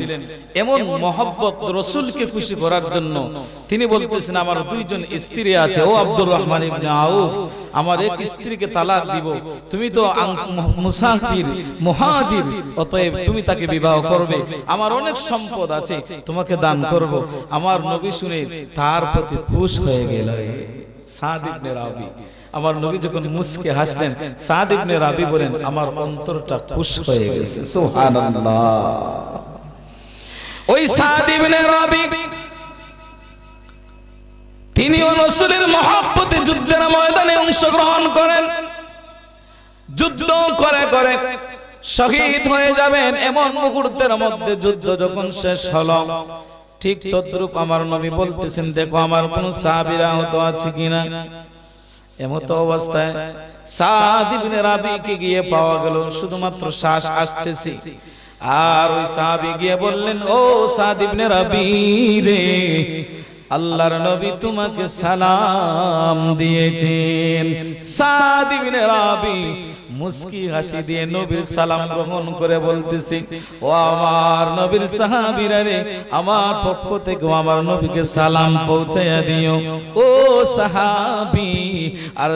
এমন মহব্বত রাসূলকে খুশি করার জন্য তিনি বলতেছেন, আমার দুইজন স্ত্রী আছে, ও আব্দুর রহমান ইবনে আউফ, আমার এক স্ত্রীকে তালাক দিব, তুমি তো মুসাফির মুহাজির, অতএব তুমি তাকে বিবাহ করবে, আমার অনেক সম্পদ আছে, তোমাকে দান করব। আমার নবী শুনে তার প্রতি খুশ হয়ে গেল। সাদ ইবনে রাবি, আমার নবী যখন মুস্কে হাসলেন, সাদ ইবনে রাবি বলেন, আমার অন্তরটা খুশ হয়ে গেছে। সুবহানাল্লাহ। ওই সাদ ইবনে রাবি তিনি রাসূলের মহব্বতে যুদ্ধের ময়দানে অংশগ্রহণ করেন, যুদ্ধ করে করে শহীদ হয়ে যাবেন। এমন মুহূর্তের মধ্যে যুদ্ধ যখন শেষ হলো, ঠিক তদ্রূপ আমার নবী বলতেছেন, দেখো আমার কোন সাহাবীরা আহত আছে কিনা। এমত অবস্থায় সাদ ইবনে রাবিকে গিয়ে পাওয়া গেল, শুধুমাত্র শ্বাস আসতেছে। আর ওই সাহাবী গিয়ে বললেন, ও সাদ ইবনে রাবি রে, আল্লাহর নবী তোমাকে সালাম দিয়েছেন। সাদ ইবনে রাবি মুস্কি হাসি দিয়ে নবীর সালাম গ্রহণ করে বলতেছি, ও আমার নবীর সাহাবীরা রে, আমার পক্ষ থেকে আমার নবীকে সালাম পৌঁছায়া দিও। ও সাহাবী, আর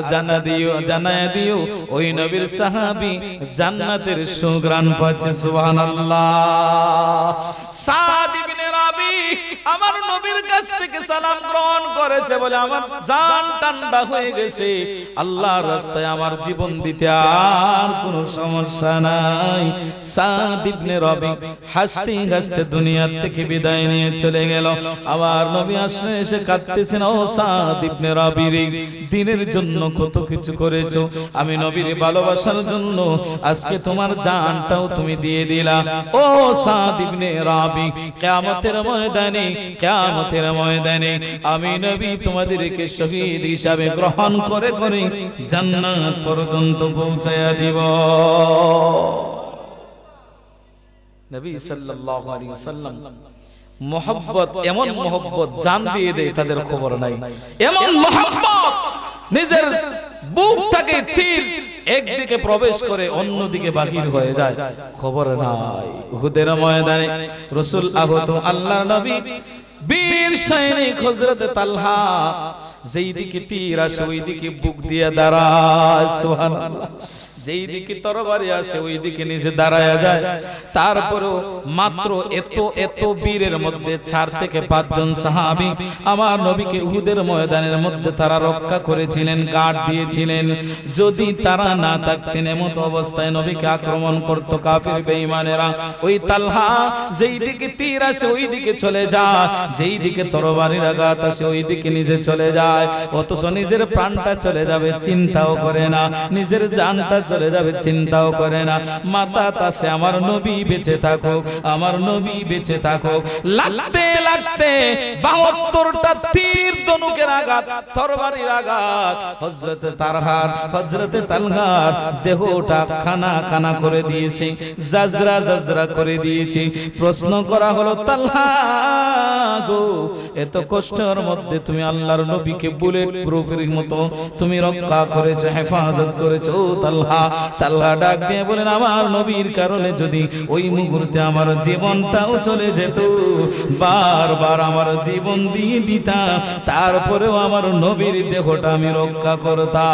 জানায়া দিও ওই নবীর সাহাবী জান্নাতের সুঘ্রাণ পাচ্ছে। সুবহানাল্লাহ। সাদ ইবনে রাবি আমার নবীর কাছ থেকে সালাম গ্রহণ করেছে বলে আমার জান ঠান্ডা হয়ে গেছে, আল্লাহর রাস্তায় আমার জীবন দিতে আর কোনো সমস্যা নাই। সাদ ইবনে রবি হাসতে হাসতে দুনিয়া থেকে বিদায় নিয়ে চলে গেল। আমার নবী আসলে এসে কাঁদতেছেন, ও সাদ ইবনে রবি রে, দিনের জন্য কত কিছু করেছো, আমি নবীর ভালোবাসার জন্য আজকে তোমার জানটাও তুমি দিয়ে দিলা। ও সাদ ইবনে রবি, কিয়ামতের ময়দানে আমি নবী তোমাদেরকে শহীদ হিসাবে গ্রহণ করে করে জান্নাত পর্যন্ত পৌঁছায়া দিব। নবী সাল্লাল্লাহু আলাইহি ওয়াসাল্লাম মোহাব্বত, এমন মোহাব্বত জান দিয়ে দেয় তাদের খবর নাই। এমন মোহাব্বত নিজের বুকটাকে তীর একদিকে প্রবেশ করে অন্যদিকে বাহির হয়ে যায়, খবর নাই। উহুদের ময়দানে রাসূল আহত আল্লাহর নবী বীর সৈনিক হযরত তালহা যেই দিকে তীর আসে ওই দিকে বুক দিয়ে দাঁড়ায়, সুবহানাল্লাহ। যেই দিকে তরবারি আসে ওই দিকে নিচে দাঁড়ায়া যায়। তারপরেও মাত্র এত বীরের মধ্যে 4 থেকে 5 জন সাহাবী আমার নবীকে উহুদের ময়দানের মধ্যে তারা রক্ষা করেছিলেন, গার্ড দিয়েছিলেন। যদি তারা না থাকতেন এমত অবস্থায় নবীকে আক্রমণ করত কাফির বেঈমানেরা। ওই তালহা যেই দিকে তীর আসে ওই দিকে চলে যায়, যেই দিকে তরবারির আঘাত আসে ওই দিকে নিজে চলে যায়, অথচ নিজের প্রাণটা চলে যাবে চিন্তাও করে না, নিজের জানটা চলে যাবে চিন্তাও করে না। মাথা তাসে আমার নবী বেঁচে থাকুক, আমার নবী বেঁচে থাকুক। লাগতে লাগতে 72টা তীর ধনুকের আঘাত, তরবারির আঘাত হযরতে তালহার দেহটা খানা খানা করে দিয়েছে, জাজরা জাজরা করে দিয়েছে। প্রশ্ন করা হলো, তালহা গো, এত কষ্টের মধ্যে তুমি আল্লাহর নবীকে বুলেট প্রুফের মতো তুমি রক্ষা করেছো, হেফাজত করেছো। তালহা ডাক দিয়ে বলেন, আমার নবীর কারণে যদি ওই মুহূর্তে আমার জীবনটাও চলে যেত, বারবার আমার জীবন দিয়ে দিতাম, তারপরেও আমার নবীর দেহটা আমি রক্ষা করতাম।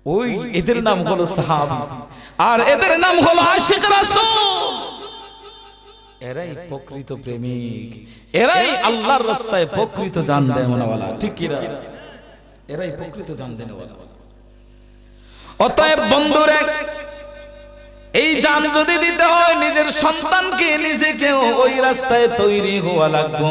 ওই এদের নাম হলো সাহাবী, আর এদের নাম হলো আশিক রাসূল। এরাই প্রকৃত প্রেমিক, এরাই আল্লাহর রাস্তায় প্রকৃত জান দেওয়ালা, ঠিক কি না? এরাই প্রকৃত জান দেওয়ালা। অতএব বন্ধুরা, এই জান যদি দিতে হয় নিজের সন্তানকে নিজেকে ওই রাস্তায় তৈরি হওয়া লাগবে।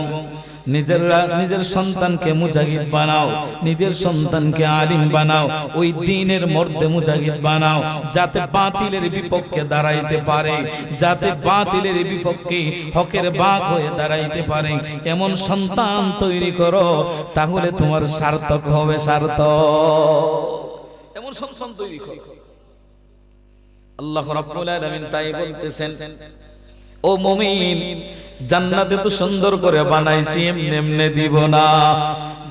নিজের সন্তানকে মুজাহিদ বানাও, নিজের সন্তানকে আলিম বানাও, ওই দ্বীনের মধ্যে মুজাহিদ বানাও, যাতে বাতিলের বিপক্ষে দাঁড়াইতে পারে, যাতে বাতিলের বিপক্ষে হকের বাঘ হয়ে দাঁড়াইতে পারে। এমন সন্তান তৈরি করো, তাহলে তোমার সার্থক হবে, সার্থক। এমন সন্তান তৈরি করো। আল্লাহ রাব্বুল আলামিন তাই বলতেছেন, ও মুমিন, জান্নাতে তো সুন্দর করে বানাইছি, এমনি এমনি দিব না।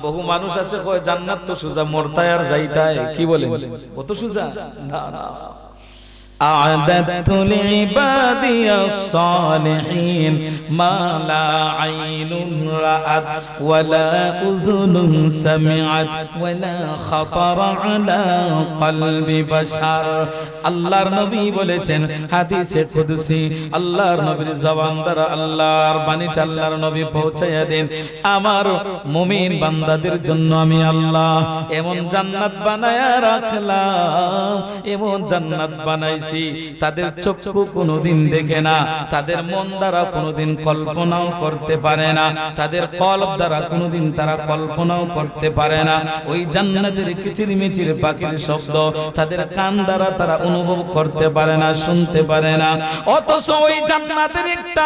বহু মানুষ আছে কয় জান্নাত তো সোজা মরতায় আর যাইতায়, কি বলে ও তো সোজা না না। أعددت لعبادي الصالحين ما لا عين رأت ولا أذن سمعت ولا خطر على قلب بشر। আল্লাহর নবী বলেছেন হাদিসে কুদসি, আল্লাহর নবীর জবান দ্বারা আল্লাহর বাণীটা আল্লাহর নবী পৌঁছায়া দেন, আমার মুমিন বান্দাদের জন্য আমি আল্লাহ এমন জান্নাত বানায়া রাখলাম, এমন জান্নাত বানাইছি তাদের চক্ষু কোনোদিন দেখে না, তাদের মন দ্বারা কোনোদিন কল্পনাও করতে পারে না, তাদের কলব দ্বারা কোনোদিন তারা কল্পনাও করতে পারে না। ওই জান্নাতের কিচিরমিচির পাখির শব্দ তাদের কান দ্বারা তারা অনুভব করতে পারে না, শুনতে পারে না। অথচ ওই জান্নাতের একটা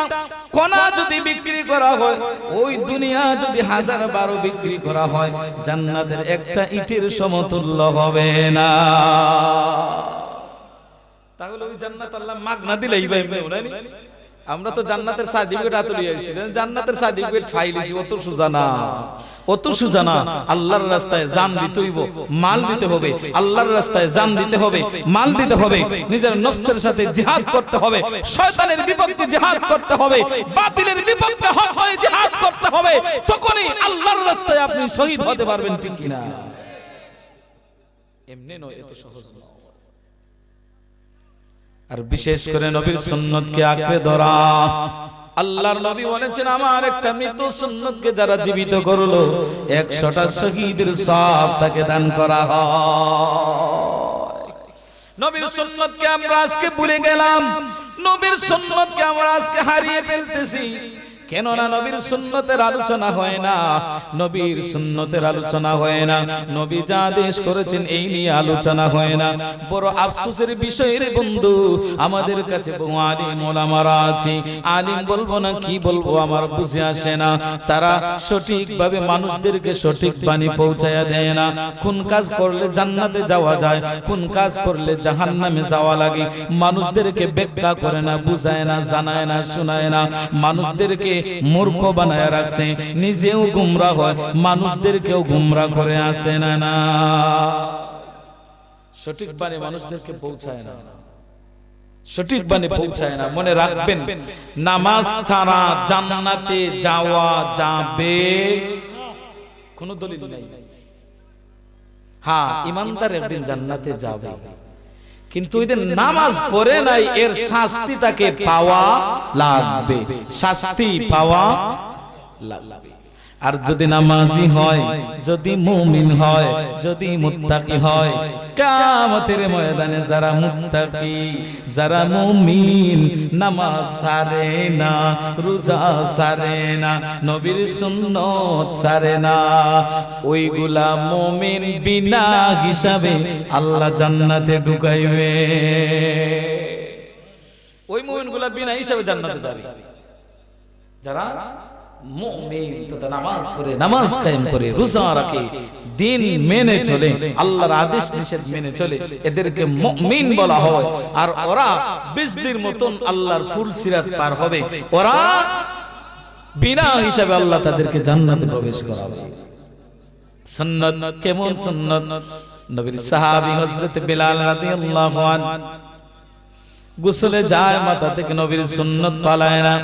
কণা যদি বিক্রি করা হয়, ওই দুনিয়া যদি 1000 বিক্রি করা হয়, জান্নাতের একটা ইটের সমতুল্য হবে না। তাহলে ওই জান্নাত আল্লাহ মাগনা দিলেই ভাই নাই। আমরা তো জান্নাতের সার্টিফিকেট হাতে নিয়ে আসছি, জান্নাতের সার্টিফিকেট ফাইলেছি, অত সোজা না, অত সোজা না। আল্লাহর রাস্তায় জান দিতে হইব, মাল দিতে হবে, আল্লাহর রাস্তায় জান দিতে হবে, মাল দিতে হবে, নিজের নফসের সাথে জিহাদ করতে হবে, শয়তানের বিপক্ষে জিহাদ করতে হবে, বাতিলের বিপক্ষে হক হয়ে জিহাদ করতে হবে, তখনই আল্লাহর রাস্তায় আপনি শহীদ হতে পারবেন, ঠিক কি না? এমনি নয়, এত সহজ নয়। আর বিশেষ করে নবীর সুন্নতকে আঁকড়ে ধরা। আল্লাহর নবী বলেছেন, আমার একটা মৃত সুন্নতকে যারা জীবিত করলো 100টা শহীদের সওয়াব তাকে দান করা হয়। নবীর সুন্নতকে আমরা আজকে ভুলে গেলাম, নবীর সুন্নতকে আমরা আজকে হারিয়ে ফেলতেছি। কেননা নবীর সুন্নতের আলোচনা হয় না, নবীর সুন্নতের আলোচনা হয় না, নবী যা আদেশ করেছেন এই নিয়ে আলোচনা হয় না। বড় আফসোসের বিষয় রে বন্ধু, আমাদের কাছে বহু আলিম ওলামারা আছে, আলিম বলবো না কি বলবো আমার বুঝে আসে না। তারা সঠিকভাবে মানুষদেরকে সঠিক বাণী পৌঁছায়া দেয় না। কোন কাজ করলে জান্নাতে যাওয়া যায়, কোন কাজ করলে জাহান্নামে যাওয়া লাগে, মানুষদেরকে ব্যাখ্যা করে না, বুঝায় না, জানায় না, শোনায় না। মানুষদেরকে মূর্খ বানায় রাখছে, নিজেও গুমরা হয়, মানুষদেরকেও গুমরা করে আসে না। না, সঠিক বাণী মানুষদেরকে পৌঁছায় না, সঠিক বাণী পৌঁছায় না। মনে রাখবেন, নামাজ ছাড়া জান্নাতে যাওয়া যাবে কোন দলিল নাই। হ্যাঁ, ইমানদার একদিন জান্নাতে যাবে, কিন্তু ওই দিন নামাজ পড়ে নাই, এর শাস্তি তাকে পাওয়া লাগবে, শাস্তি পাওয়া লাগবে। আর যদি নামাজি হয়, যদি মুমিন হয়, যদি মুত্তাকি হয়, কিয়ামতের ময়দানে যারা মুত্তাকি, যারা মুমিন, নামাজ ছাড়ে না, রোজা ছাড়ে না, নবীর সুন্নত ছাড়ে না, ওইগুলা মুমিন বিনা হিসাবে আল্লাহ জান্নাতে ঢুকাইবে। ওই মুমিনগুলা বিনা হিসাবে জান্নাতে যাবে। যারা মুমিন, তারা নামাজ পড়ে, নামাজ কায়েম করে, রোজা রাখে, দিন মেনে চলে, আল্লাহর আদেশ নিষেধ মেনে চলে, এদেরকে মুমিন বলা হয়। আর ওরা বিজলির মতন আল্লাহর ফুল সিরাত পার হবে, ওরা বিনা হিসাবে আল্লাহ তাদেরকে জান্নাতে প্রবেশ করাবে। সুন্নাত কেমন সুন্নাত? নবীর সাহাবী হযরত বিলাল রাদিয়াল্লাহু আনহু গোসলে যায়, মাথা থেকে নবীর সুন্নত পালায় না,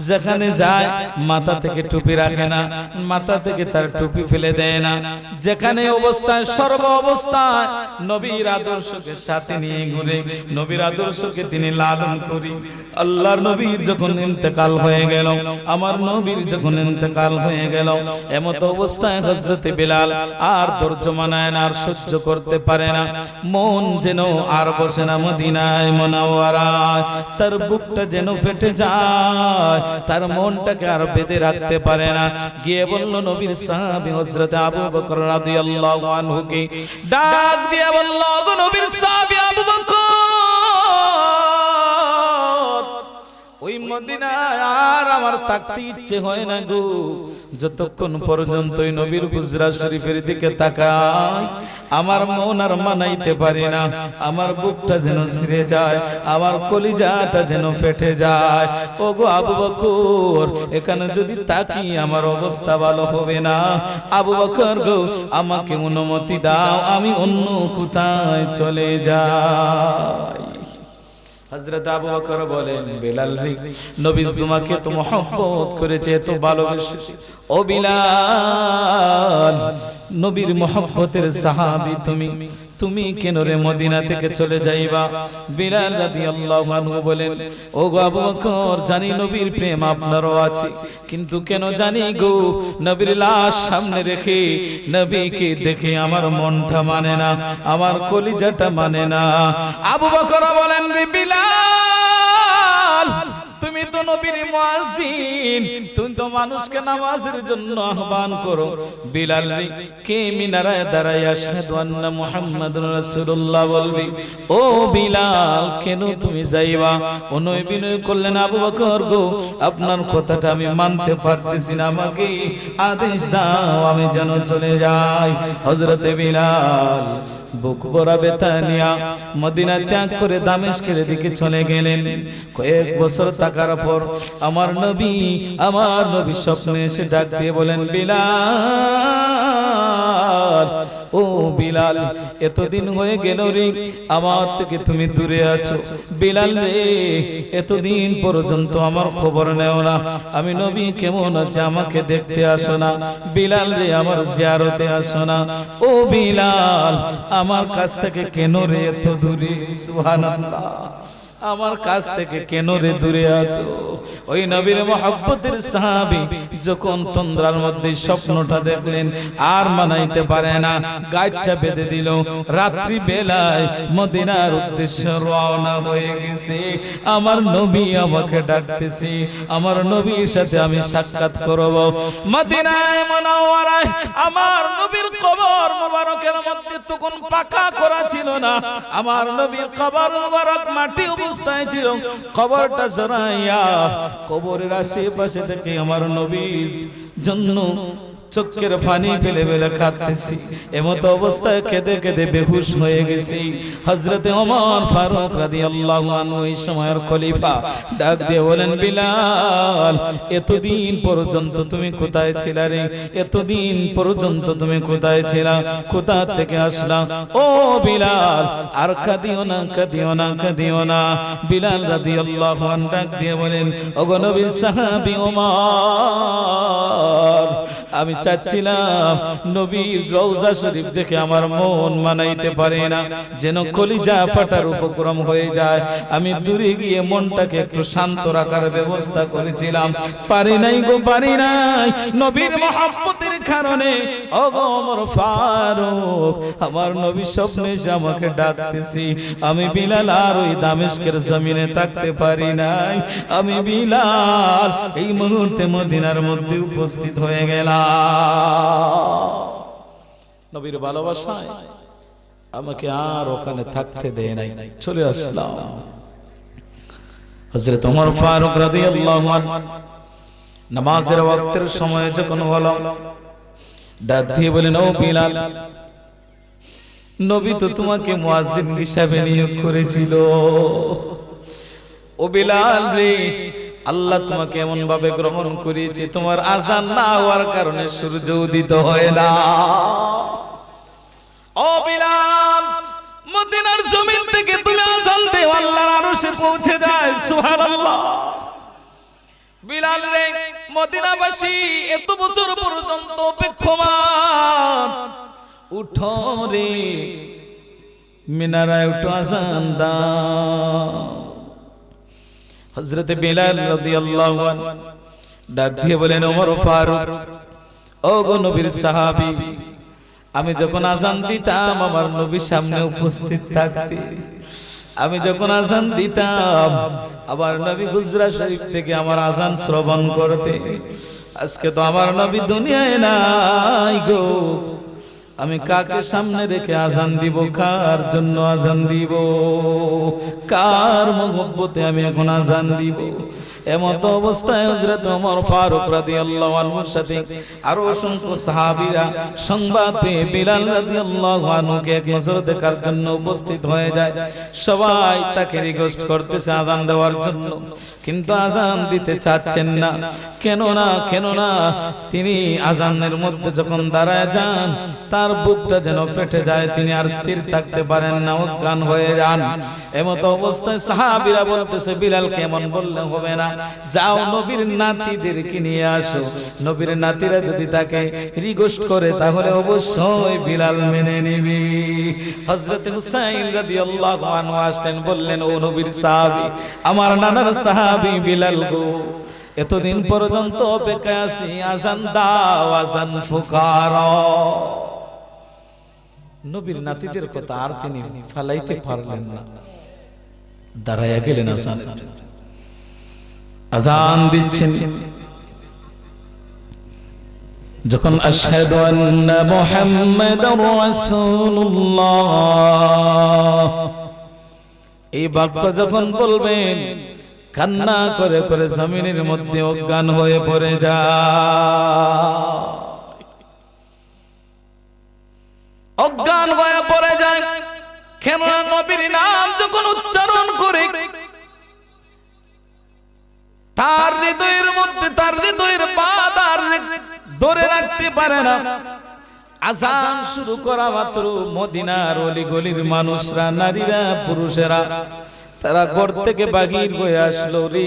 যেখানে যায় মাথা থেকে টুপি রাখে না, মাথা থেকে তার টুপি ফেলে দেয় না, যেখানে অবস্থায় সর্ব অবস্থায় নবীর আদর্শকে সাথে নিয়ে ঘুরে, নবীর আদর্শকে তিনি লালন করি। আল্লাহর নবীর যখন ইন্তেকাল হয়ে গেল, আমার নবীর যখন ইন্তেকাল হয়ে গেল, এমত অবস্থায় হযরত বিলাল আর ধৈর্য মানায় না, আর সহ্য করতে পারে না, মন যেন আর বসে না মদিনায় মুনাওয়ারা, তার বুকটা যেন ফেটে যায়, তার মনটাকে আর বেঁধে রাখতে পারে না। গিয়ে বলল নবীর সাহাবী হযরত আবু বকর রাদিয়াল্লাহু আনহুকে ডাক দিয়ে বলল, গো নবীর সাহাবী আবু বকর, ওই মদিনায় আর আমার থাকতে ইচ্ছে হয় না গো, যতক্ষণ পর্যন্ত ওই নবীর হুজরা শরীফের দিকে তাকাই আমার মন আর মানাইতে পারে না, আমার বুকটা যেন ছিঁড়ে যায়, আমার কলিজাটা যেন ফেটে যায়। ও গো আবু বকর, এখানে যদি তাকি আমার অবস্থা ভালো হবে না। আবু বকর গো, আমাকে অনুমতি দাও, আমি অন্য কোথায় চলে যাই। হযরত আবু বকর বলেন, বিলাল রে, নবী তোমাকে তো মহব্বত করেছে, তো ভালোবেসেছে। ও বিলাল, নবীর মহব্বতের সাহাবী তুমি কেন রে মদিনা থেকে চলে যাইবা? বিলাল রাদিয়াল্লাহু আনহু বলেন, ও গো আবু বকর, জানি নবীর প্রেম আপনারও আছে, কিন্তু কেন জানি গো, নবীর লাশ সামনে রেখে, নবীকে দেখে আমার মনটা মানে না, আমার কলিজাটা মানে না। আবু বকর বলেন, রে বিলাল, তুমি তো নবীর মুয়াজ্জিন, তুমি তো মানুষকে নামাজের জন্য আহ্বান করো। বিলাল রে, কে মিনারায় দাঁড়ায় আশহাদু আন্না মুহাম্মাদুর রাসূলুল্লাহ বলবি? ও বিলাল, কেন তুমি যাইবা? অনুনয় বিনয় করলেন, আবু বকর গো, আপনার কথাটা আমি মানতে পারতেছি না, আমাকে আদেশ দাও, আমি যেন চলে যাই। হযরত বিলাল বুক ভরা ব্যথা নিয়া মদিনা ত্যাগ করে দামেস্কের দিকে চলে গেলেন। কয়েক বছর থাকার পর আমার নবী স্বপ্নে এসে ডাক দিয়ে বলেন, বিলাল, ও বিলাল, এতদিন হয়ে গেল রে আমার থেকে তুমি দূরে আছো। বিলাল রে, এতদিন পর্যন্ত আমার খবর নেও না, আমি নবী কেমন আছে আমাকে দেখতে আসো না। বিলাল রে, আমার জিয়ারতে আসো না। ও বিলাল, আমার কাছ থেকে কেন রে এত দূরে? সুবহানাল্লাহ। আমার কাছ থেকে কেন রে দূরে আছো? ওই নবীর মহব্বতের সাহাবী যখন তন্দ্রার মধ্যে স্বপ্নটা দেখলেন, আর মানাইতে পারে না, গাছটা বেঁধে দিল। রাত্রি বেলায় মদিনার উদ্দেশ্যে রওনা হয়ে গেছে। আমার নবী আমাকে ডাকতেছে, আমার নবীর সাথে আমি সাক্ষাৎ করব। মদিনায় মুনাওয়ারায় আমার নবীর কবর মুবারকের মধ্যে তখন পাকা করা ছিল না। আমার নবীর কবর মুবারক মাটি অবস্থায় ছিল। কবরটা জড়াইয়া কবরের আশেপাশে থেকে আমার নবীর জন্য চোখের পানি ফেলে ফেলে কাঁদতেছি। এমতো অবস্থায় কেঁদে কেঁদে বেহুশ হয়ে গেছি। হযরতে ওমর ফারুক রাদিয়াল্লাহু আনহু এই সময়ের খলিফা ডাক দিয়ে বলেন, বিলাল, এতদিন পর্যন্ত তুমি কোথায় ছিলা রে? এতদিন পর্যন্ত তুমি কোথায় ছিলা? কোথা থেকে আসলা? ও বিলাল, আর কাঁদিও না, কাঁদিও না, কাঁদিও না। বিলাল রাদিয়াল্লাহু আনহু ডাক দিয়ে বলেন, ওগো নবীর সাহাবী ওমর, আমি চাচ্ছিলাম নবীর রওজা শরীফ দেখে আমার মন মানাইতে পারে না, যেন কলিজা ফাটার উপক্রম হয়ে যায়। আমি দূরে গিয়ে মনটাকে একটু শান্ত রাখার ব্যবস্থা করেছিলাম, পারি নাই গো, পারি নাই। নবীর মহব্বতের কারণে ওগো ওমর ফারুক, আমার নবী স্বপ্নে এসে আমাকে ডাকতেছি। আমি বিলাল আর ওই দামেস্কের জমিনে থাকতে পারি নাই। আমি বিলাল এই মুহূর্তে মদিনার মধ্যে উপস্থিত হয়ে গেলাম। নবীর ভালোবাসায় আমাকে আর ওখানে থাকতে দেয় নাই, চলে আসলাম। হযরত ওমর ফারুক রাদিয়াল্লাহু আনহু নামাজের ওয়াক্তের সময় যখন হলো, ডাক দিয়ে বলেন, ও বিলাল, নবী তো তোমাকে মুয়াজ্জিন হিসেবে নিয়োগ করেছিল। ও বিলাল রে, আল্লাহ তোমাকে এমন ভাবে গ্রহণ করেছে, তোমার আযান না হওয়ার কারণে সূর্য উদিত হয় না। ও বিলাল, মদিনার জমিন থেকে তুমি আযান দেও, আল্লাহর আরশে পৌঁছে যায়। সুবহানাল্লাহ। বিলাল রে, মদিনাবাসী এত বছর পর্যন্ত অপেক্ষমান, উঠো রে, মিনারায় উঠো, আযান দাও। হযরতে বিলাল রাদিয়াল্লাহু আনহু ডাক দিয়ে বলেন, ওমর ফারুক, ও গো নবীর সাহাবী, আমি যখন আযান দিতাম আমার নবীর সামনে উপস্থিত থাকতে। আমি যখন আযান দিতাম আমার নবী হুজরা শরীফ থেকে আমার আযান শ্রবণ করতে। আজকে তো আমার নবী দুনিয়ায় নাই গো, আমি কাকে সামনে রেখে আযান দিব? কার জন্য আযান দিব? কার মহব্বতে আমি এখন আযান দিব? এমত অবস্থায় হযরত ওমর ফারুক রাদিয়াল্লাহু আনহুর সাথে আরো অসংখ্য সাহাবীরা সংবাদ পেয়ে বিলাল রাদিয়াল্লাহু আনহুকে এক নজর দেখার জন্য উপস্থিত হয়ে যায়। সবাই তাকে রিকোয়েস্ট করতেছে আযান দেওয়ার জন্য, কিন্তু আযান দিতে চাচ্ছেন না। কেন না তিনি আযানের মধ্যে যখন দাঁড়ায় যান, তার বুকটা যেন ফেটে যায়, তিনি আর স্থির থাকতে পারেন না, অজ্ঞান হয়ে যান। এমত অবস্থায় সাহাবীরা বলতেছে, বিলালকে এমন বললে হবে না, যাও নবীর নাতিদেরকে নিয়ে আসো। নবীর নাতিরা যদি তাকে রিকোয়েস্ট করে তাহলে অবশ্যই বিলাল মেনে নেবে। হযরত হুসাইন রাদিয়াল্লাহু আনহু আসলেন, বললেন, ও নবীর সাহাবী, আমার নানার সাহাবী বিলাল গো, এতদিন পর্যন্ত অপেক্ষায় আছি, আযান দাও, আযান ফুকারা। নবীর নাতিদের কথা আর তিনি ফালাইতে পারলেন না, দাঁড়াইয়া গেলেন আযান দিচ্ছেন। যখন আশহাদু আন্না মুহাম্মাদার রাসূলুল্লাহ এই বাক্য যখন বলবেন, কান্না করে করে জমিনের মধ্যে অজ্ঞান হয়ে পড়ে যায়, অজ্ঞান হয়ে পড়ে যায়। কেন? নবীর নাম যখন উচ্চারণ করে তার হৃদয়ের মধ্যে, তার হৃদয়ের বাঁধ আর ধরে রাখতে পারে না। আযান শুরু করা মাত্র মদিনার অলি গলির মানুষরা, নারীরা, পুরুষেরা তারা ঘর থেকে বাহির হয়ে আসলো রে।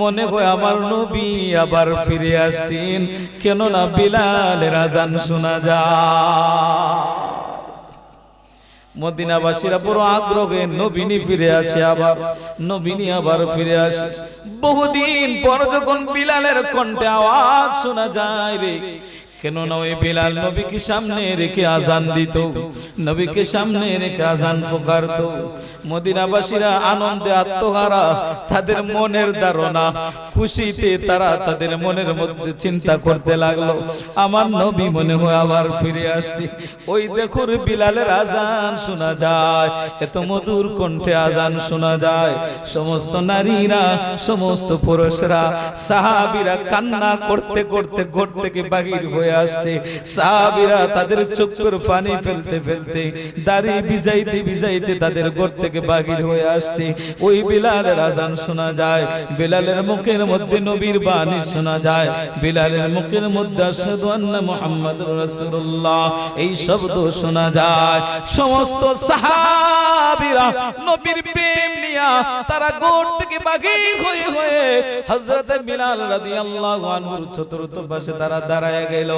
মনে হয় আমার নবী আবার ফিরে আসছেন, কেননা বিলালের আযান শোনা যায়। মদিনাবাসীরা বড় আগ্রহে নবীনি ফিরে আসে, আবার নবীনি আবার ফিরে আসে। বহুদিন পর যখন বিলালের কণ্ঠে আওয়াজ শোনা যায় রে, কেননা ওই বিলাল নবীকে সামনে রেখে আজান দিত, নবীকে সামনে রেখে আজান পুকারতো। মদিনাবাসীরা আনন্দে আত্মহারা, তাদের মনের ধারণা খুশিতে তারা তাদের মনের মধ্যে চিন্তা করতে লাগলো, আমার নবী মনে হয় আবার ফিরে আসছে। ওই দেখো বিলালের আজান শোনা যায়, এত মধুর কণ্ঠে আজান শোনা যায়। সমস্ত নারীরা, সমস্ত পুরুষরা, সাহাবীরা কান্না করতে করতে ঘর থেকে বাহির হয়ে আসছে। সাহাবীরা তাদের চোখের পানি ফেলতে ফেলতে, দাড়ি ভিজাইতে ভিজাইতে তাদের ঘর থেকে বাহির হয়ে আসছে। ওই বিলালের আজান শোনা যায়, বিলালের মুখের মধ্যে নবীর বাণী শোনা যায়, বিলালের মুখের মধ্যে আশহাদু আন্না মুহাম্মাদুর রাসূলুল্লাহ এই শব্দ শোনা যায়। সমস্ত সাহাবীরা নবীর প্রেম নিয়া তারা ঘর থেকে বাহির হয়ে হয়ে হযরত বিলাল রাদিয়াল্লাহু আনহুর চতুর্থ পাশে তারা দাঁড়ায় গেল।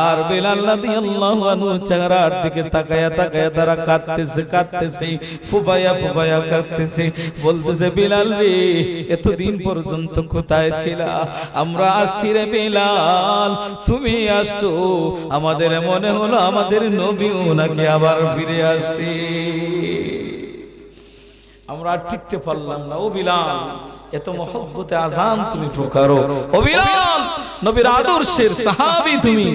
আর বিলাল রাদিয়াল্লাহু আনহুর চেহারার দিকে তাকায়া তাকায়া তারা কাঁদতেছে কাঁদতেছে, ফুবায়া ফুবায়া কাঁদতেছে, বলতেছে বিলাল রে, এতদিন পর্যন্ত কোথায় ছিলা? আমরা আসছি রে বিলাল, তুমি আসছো, আমাদের মনে হলো আমাদের নবীও নাকি আবার ফিরে আসছে, আমরা টিকতে পারলাম না। ও বিলাল, এত মহব্বতে আজান তুমি প্রকারো, ও বিলাল, নবীর আদর্শের সাহাবী তুমি,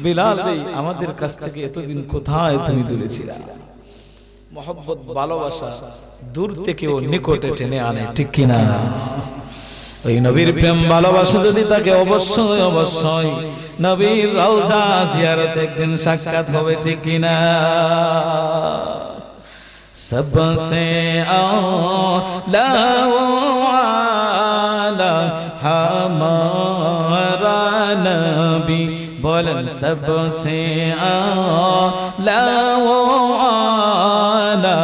বিলাল রে, আমাদের কাছ থেকে এতদিন কোথায় তুমি দূরে ছিলে? মহব্বত ভালোবাসা দূর থেকেও নিকটে টেনে আনে, ঠিক কিনা? ওই নবীর প্রেম ভালোবাসা যদি তাকে অবশ্যই অবশ্যই নবীর রওজা জিয়ারতে একদিন সাক্ষাৎ হবে, ঠিক কিনা? सबसे आला वाला हमारा नबी, बोलन सबसे आला वाला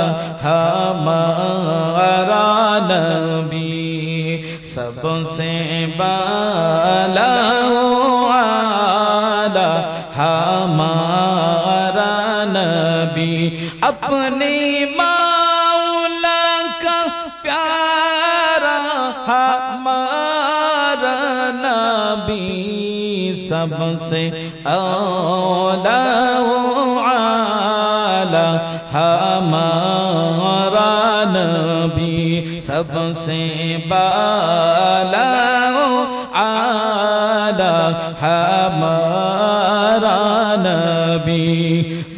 हमारा नबी, सबसे बाला वाला हमारा नबी, अपने सबसे औला आला हमारा नबी, सबसे बाला आला हमारा नबी।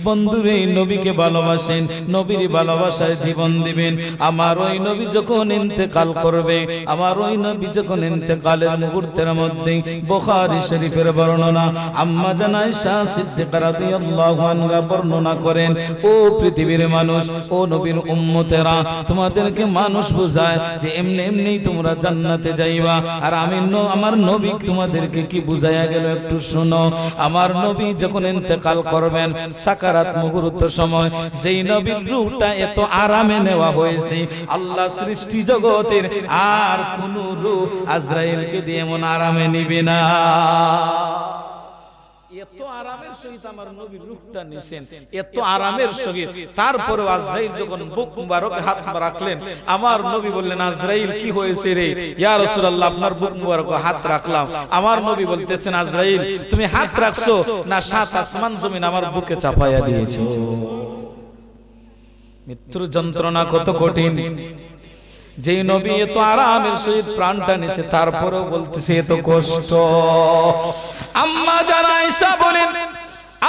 বন্ধুরে, নবীকে ভালোবাসেন, নবীর ভালোবাসায় জীবন দিবেন। আমার ওই নবী যখন ইন্তেকাল করবে, আমার ওই নবী যখন ইন্তেকালের মুহূর্তের মধ্যে বুখারী শরীফের বর্ণনা আম্মা জান আয়েশা সিদ্দিকা রাদিয়াল্লাহু আনহা বর্ণনা করেন, ও পৃথিবীর মানুষ, ও নবীর উম্মতেরা, তোমাদেরকে মানুষ বোঝায় যে এমনি এমনি তোমরা জান্নাতে যাইবা, আর আমি আমার নবী তোমাদেরকে কি বুঝাইয়া গেল একটু শোনো। আমার নবী যখন ইন্তেকাল করবেন, সাকারাত মুহূর্ত সময়, যেই নবীর রূহটা এত আরামে নেওয়া হয়েছে, আল্লাহ সৃষ্টি জগতের আর কোন রূহ আজরাইলকে দিয়ে এমন আরামে নিবে না। এত আরামের সহিত আমার নবীর রূহটা নিছেন, এত আরামের সহিত। তারপরে আজরাইল যখন বুক মুবারকে হাত রাখলেন, আমার নবী বললেন, আজরাইল কি হয়েছে রে? ইয়া রাসূলুল্লাহ, আপনার বুক মুবারকে হাত রাখলাম। আমার নবী বলতেছেন, আজরাইল তুমি হাত রাখছো না সাত আসমান জমিন আমার বুকে চাপায়া দিয়েছো? মৃত্যুর যন্ত্রণা কত কঠিন। যেই নবী এত আরামের সহিত প্রাণটা নিছে, তারপরেও বলতেছে এত কষ্ট। আম্মা জান আয়েশা বলেন,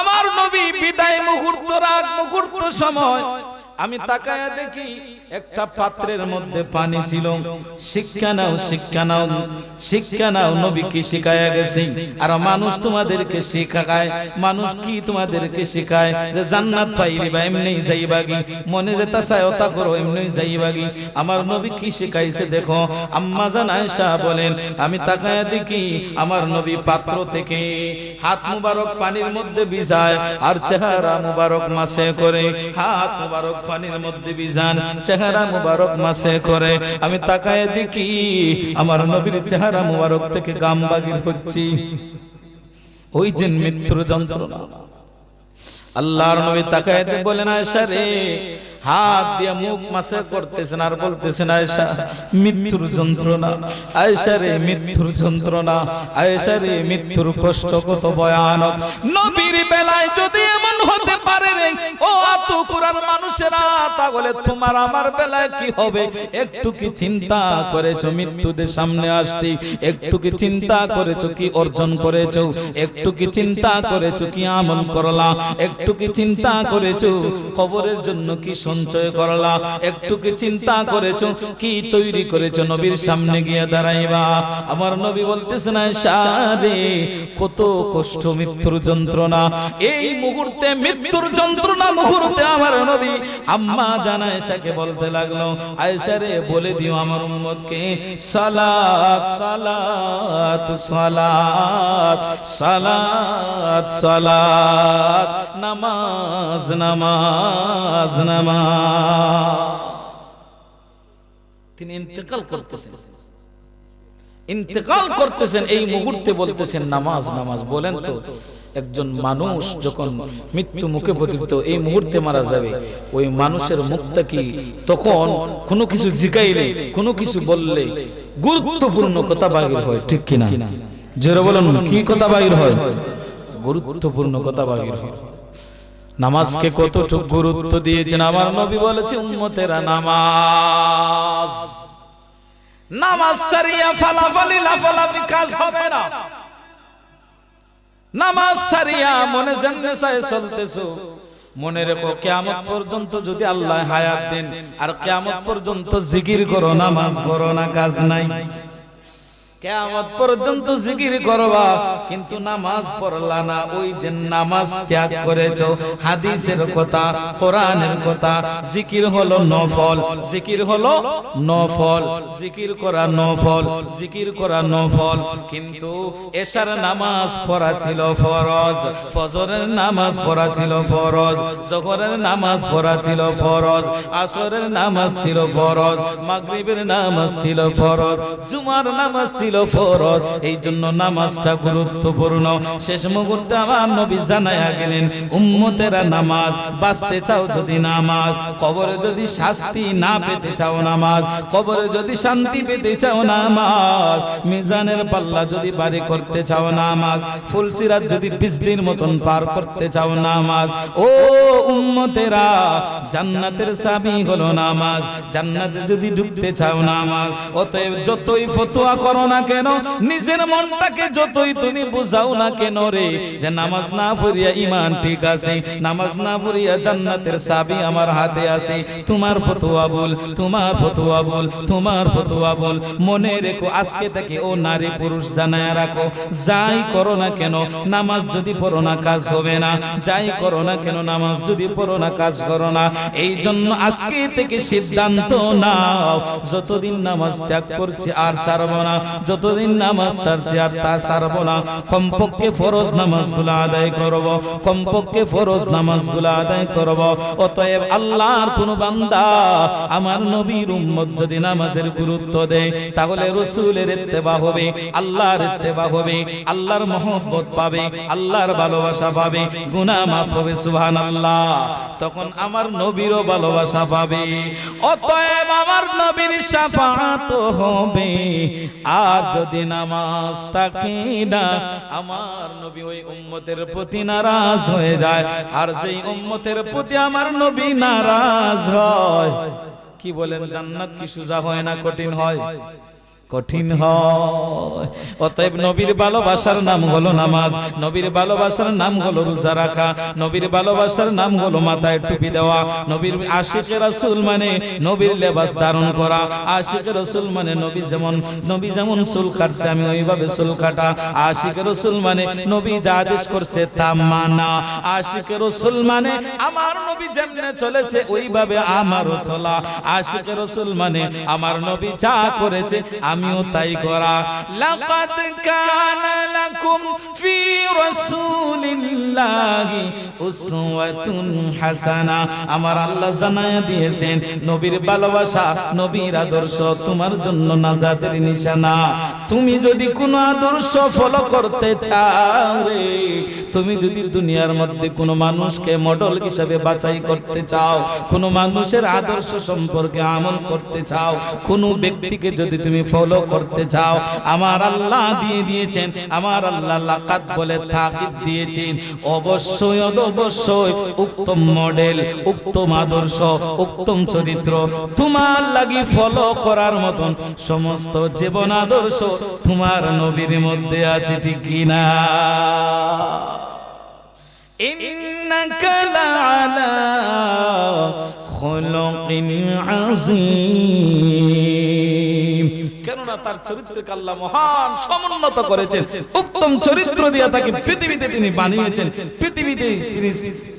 আমার নবী বিদায় মুহূর্ত, রাগ মুহূর্ত সময় আমি তাকায়া দেখি একটা পাত্রের মধ্যে পানি ছিল। শিক্ষা নাও, শিক্ষা নাও, শিক্ষা নাও, নবী কি শিখায়া গেছে। আর মানুষ তোমাদেরকে শিখায়, মানুষ কি তোমাদেরকে শিখায় যে জান্নাত পাইলে বা এমনি যাইবাগি, মনে যেটা চায় ওটা করো, এমনি যাইবাগি। আমার নবী কি শিখাইছে দেখো। আম্মা জান আয়েশা বলেন, আমি তাকায়া দেখি আমার নবী পাত্র থেকে হাত মুবারক পানির মধ্যে ভিজায়, আর চেহারা মুবারক মাসে করে। হাত মুবারক পানির মধ্যে ভিজান, চেহারা মুবারক মাসে করে। আমি তাকায় দেখি আমার নবীর চেহারা মুবারক থেকে গাম বাগির হচ্ছে। ওই যে মৃত্যুর যন্ত্রণা। আল্লাহর নবী তাকায় বলেন, আয়েশা রে, হাত দিয়ে মুখ মাসে করতেছেন আর বলতেছেন, আয়েশা মৃত্যুর যন্ত্রণা, আয়েশা রে মৃত্যুর যন্ত্রণা, আয়েশা রে মৃত্যুর কষ্ট কত ভয়ানক। নবীর বেলায় যদি এমন হতে পারে রে ও আতুকুরার মানুষেরা, তাহলে তোমার আমার বেলায় কি হবে? একটু কি চিন্তা করেছো? মৃত্যুদের সামনে আসছি, একটু কি চিন্তা করেছো কি অর্জন করেছো? একটু কি চিন্তা করেছো কি আমল করলা? একটু কি চিন্তা করেছো কবরের জন্য কি সঞ্চয় করলা? একটু কি চিন্তা করেছো কি তৈরি করেছো নবীর সামনে গিয়ে দাঁড়াইবা? আমার নবী বলতেছেন, আয়েশা রে কত কষ্ট, মৃত্যুর যন্ত্রণা। এই মুহূর্তে মৃত্যুর যন্ত্রণা মুহূর্তে আমার নবী আম্মা জান আয়েশাকে বলতে লাগলো, আয়েশা রে বলে দিও আমার উম্মতকে, সালাত সালাত সালাত সালাত সালাত, নামাজ নামাজ নামাজ। তিনি ইন্তেকাল করতেছেন, এই মুহূর্তে বলতেছেন নামাজ নামাজ। বলেন তো, একজন মানুষ যখন মৃত্যু মুখে পতিত এই মুহূর্তে মারা যাবে, ওই মানুষের মুখটা কি তখন কোনো কিছু জিগাইলে, কোনো কিছু বললে গুরুত্বপূর্ণ কথা বাহির হয়, ঠিক কিনা? জোরে বলেন, কি কথা বাহির হয়? গুরুত্বপূর্ণ কথা বাহির হয়। নামাজকে কতটুকু গুরুত্ব দিয়েছেন আমার নবী বলেছেন, উম্মতেরা নামাজ নামাজ সারিয়া ফালাফালি লাফালাফি কাজ হবে না। নামাজ সারিয়া মনে যেমনে চায় চলতেছো, মনে রেখো কিয়ামত পর্যন্ত যদি আল্লাহ হায়াত দেন আর কিয়ামত পর্যন্ত জিকির করো, নামাজ পড়ো না, কাজ নাই। কিয়ামত পর্যন্ত জিকির করবা কিন্তু নামাজ পড়লা না, ওই যে নামাজ ত্যাগ করেছো। হাদিসের কথা, কোরআনের কথা, জিকির হলো নফল, জিকির হলো নফল, জিকির করা নফল, জিকির করা নফল। কিন্তু এশার নামাজ পড়া ছিল ফরজ, ফজরের নামাজ পড়া ছিল ফরজ, যোহরের নামাজ পড়া ছিল ফরজ, আসরের নামাজ ছিল ফরজ, মাগরিবের নামাজ ছিল ফরজ, জুমার নামাজ ছিল ফরজ। এই জন্য নামাজটা গুরুত্বপূর্ণ। শেষ মুহূর্তে আমার নবী জানায়া গেলেন, উম্মতেরা নামাজ, বাঁচতে চাও যদি নামাজ, কবরে যদি শাস্তি না পেতে চাও নামাজ, কবরে যদি শান্তি পেতে চাও নামাজ, মিজানের পাল্লা যদি ভারী করতে চাও নামাজ, ফুলসিরাত যদি বিজলির মতন পার করতে চাও নামাজ। ও উম্মতেরা, জান্নাতের চাবি হলো নামাজ, জান্নাতে যদি ঢুকতে চাও নামাজ। অতএব যতই ফতোয়া করো না কেন, নিজের মনটাকে যতই তুমি বুঝাও না কেন রে, যে নামাজ না পড়িয়া ঈমান ঠিক আছে, নামাজ না পড়িয়া জান্নাতের চাবি আমার হাতে আছে, তোমার ফতোয়া বল, তোমার ফতোয়া বল, তোমার ফতোয়া বল। মনে রেখো, আজকে থেকে ও নারী পুরুষ জানায়া রাখো, যাই করো না কেন নামাজ যদি পড়ো না কাজ হবে না, যাই করো না কেন নামাজ যদি পড়ো না কাজ করো না। এই জন্য আজকে থেকে সিদ্ধান্ত নাও, যতদিন নামাজ ত্যাগ করছি আর ছাড়বো না, যতদিন নামাজ ছাড়ছি আর তা ছাড়বো না। কমপক্ষে ফরজ নামাজগুলো আদায় করব, কমপক্ষে ফরজ নামাজগুলো আদায় করব। অতএব আল্লাহর কোন বান্দা আমার নবীর উম্মত যদি নামাজের গুরুত্ব দেয়, তাহলে রাসূলের ইত্তেবা হবে, আল্লাহর ইত্তেবা হবে, আল্লাহর মহব্বত পাবে, আল্লাহর ভালোবাসা পাবে, গুনাহ মাফ হবে, সুবহানাল্লাহ। তখন আমার নবীরও ভালোবাসা পাবে। অতএব আমার নবীর শাফাআত হবে। আর যদি নামাজ থাকে না, আমার নবী ওই উম্মতের প্রতি নারাজ হয়ে যায়। আর যেই উম্মতের প্রতি আমার নবী নারাজ হয়, কি বলেন, জান্নাত কি সোজা হয় না কঠিন হয়? কঠিন হয়। অতএব নবীর ভালোবাসার নাম হলো নামাজ, নবীর ভালোবাসার নাম হলো রোজা রাখা, নবীর ভালোবাসার নাম হলো মাথায় টুপি দেওয়া। নবীর আশিক রাসূল মানে নবীর লেবাস ধারণ করা। আশিক রাসূল মানে নবী যেমন চুল কাটছে আমি ওইভাবে চুল কাটা। আশিক রাসূল মানে নবী যা আদেশ করছে তা মানা। আশিক রাসূল মানে আমার নবী যেমনে চলেছে ওইভাবে আমারও চলা। আশিক রাসূল মানে আমার নবী যা করেছে আমিও তাই করা। লাকাদ কানা লাকুম ফি রাসূলিল্লাহি উসওয়াতুন হাসানা। আমার আল্লাহ জানায়া দিয়েছেন নবীর ভালোবাসা, নবীর আদর্শ তোমার জন্য নাজাতের নিশানা। তুমি যদি কোন আদর্শ ফলো করতে চাও রে, তুমি যদি দুনিয়ার মধ্যে কোন মানুষকে মডেল হিসেবে বাছাই করতে চাও, কোন মানুষের আদর্শ সম্পর্কে আমল করতে চাও, কোন ব্যক্তিকে যদি তুমি ফলো করতে চাও, আমার আল্লাহ দিয়ে দিয়েছেন, আমার আল্লাহ লাকাত বলে তাকিদ দিয়েছেন, অবশ্যই অবশ্যই উত্তম মডেল, উত্তম আদর্শ, উত্তম চরিত্র তোমার লাগি ফলো করার মতন সমস্ত জীবন আদর্শ তোমার নবীর মধ্যে আছে, ঠিক কিনা? ইন্নাকা লাআলা খুলুকিন আযীম। কেননা তার চরিত্রকে আল্লাহ মহান সমুন্নত করেছেন, উত্তম চরিত্র দিয়ে তাকে পৃথিবীতে তিনি বানিয়েছেন, পৃথিবীতে তিনি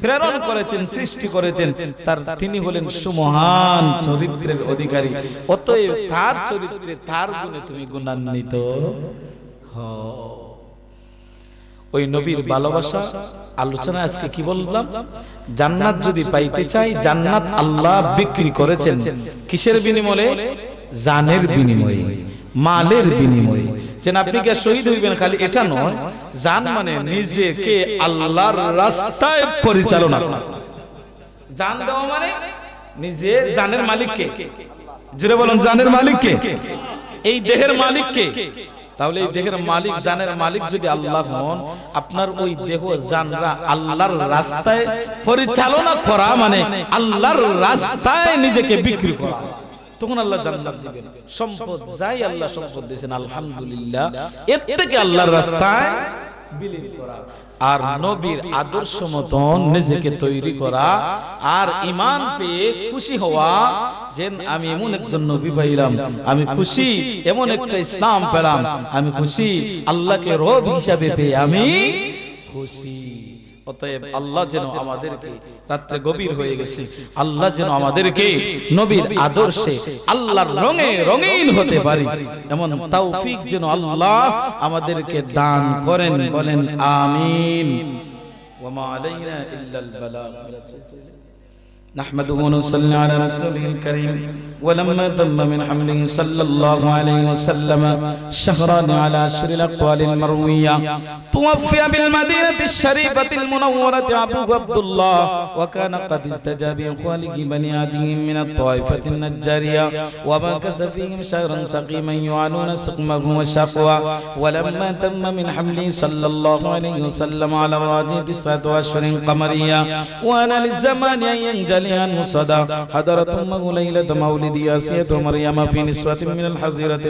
প্রেরণ করেছেন, সৃষ্টি করেছেন। তিনি হলেন সুমহান চরিত্রের অধিকারী। অতএব তার চরিত্রে, তার গুণে তুমি গুণান্বিত হও। ওই নবীর ভালোবাসা আলোচনা আজকে কি বললাম? জান্নাত যদি পাইতে চাই, জান্নাত আল্লাহ বিক্রি করেছেন কিসের বিনিময়ে? জানের বিনিময়ে, মালের বিনিময়ে। যেন আপনি কি শহীদ হইবেন খালি এটা নয়, জান মানে নিজেকে আল্লাহর রাস্তায় পরিচালনা। জান দেওয়া মানে নিজে জানের মালিক কে? জোরে বলুন, জানের মালিক কে? এই দেহের মালিক কে? তাহলে এই দেহের মালিক, জানের মালিক যদি আল্লাহ হন, আপনার ওই দেহ জানরা আল্লাহর রাস্তায় পরিচালনা করা মানে আল্লাহর রাস্তায় নিজেকে বিক্রি করা। তখন আল্লাহ জান্নাত দিবেন। সম্পদ যাই আল্লাহ সম্পদ দিয়েছেন, আলহামদুলিল্লাহ, এর থেকে আল্লাহর রাস্তায় বিলীন করা। আর নবীর আদর্শ মতন নিজেকে তৈরি করা, আর ঈমান পেয়ে খুশি হওয়া যে আমি এমন একজন নবী পাইলাম, আমি খুশি, এমন একটা ইসলাম পেলাম, আমি খুশি, আল্লাহকে রব হিসাবে পেয়ে আমি খুশি। অতএব আল্লাহ যেন আমাদেরকে, রাত্রে গভীর হয়ে গেছে, আল্লাহ যেন আমাদেরকে নবীর আদর্শে আল্লাহর রঙে রঙিন হতে পারি, এমন তৌফিক যেন আল্লাহ আমাদেরকে দান করেন। বলেন আমিন। ওয়া মা আলাইনা ইল্লাল বালাগ। نحمده ونصلي على رسوله الكريم. ولما تم من حمله صلى الله عليه وسلم شهران على أشهر الأقوال المروية، توفي بالمدينة الشريفة المنورة أبوه عبد الله، وكان قد استجاب بإخوانه بني عدي من الطائفة النجارية، ومكث فيهم شهرا سقيما يعانون سقمه وشقوى. ولما تم من حمله صلى الله عليه وسلم على الراجح 9 أشهر قمرية، وأنا للزمان أن ينجلي عن مصدى، حضرت أمه ليلة مولد آسية ومريم في نسوة من الحظيرة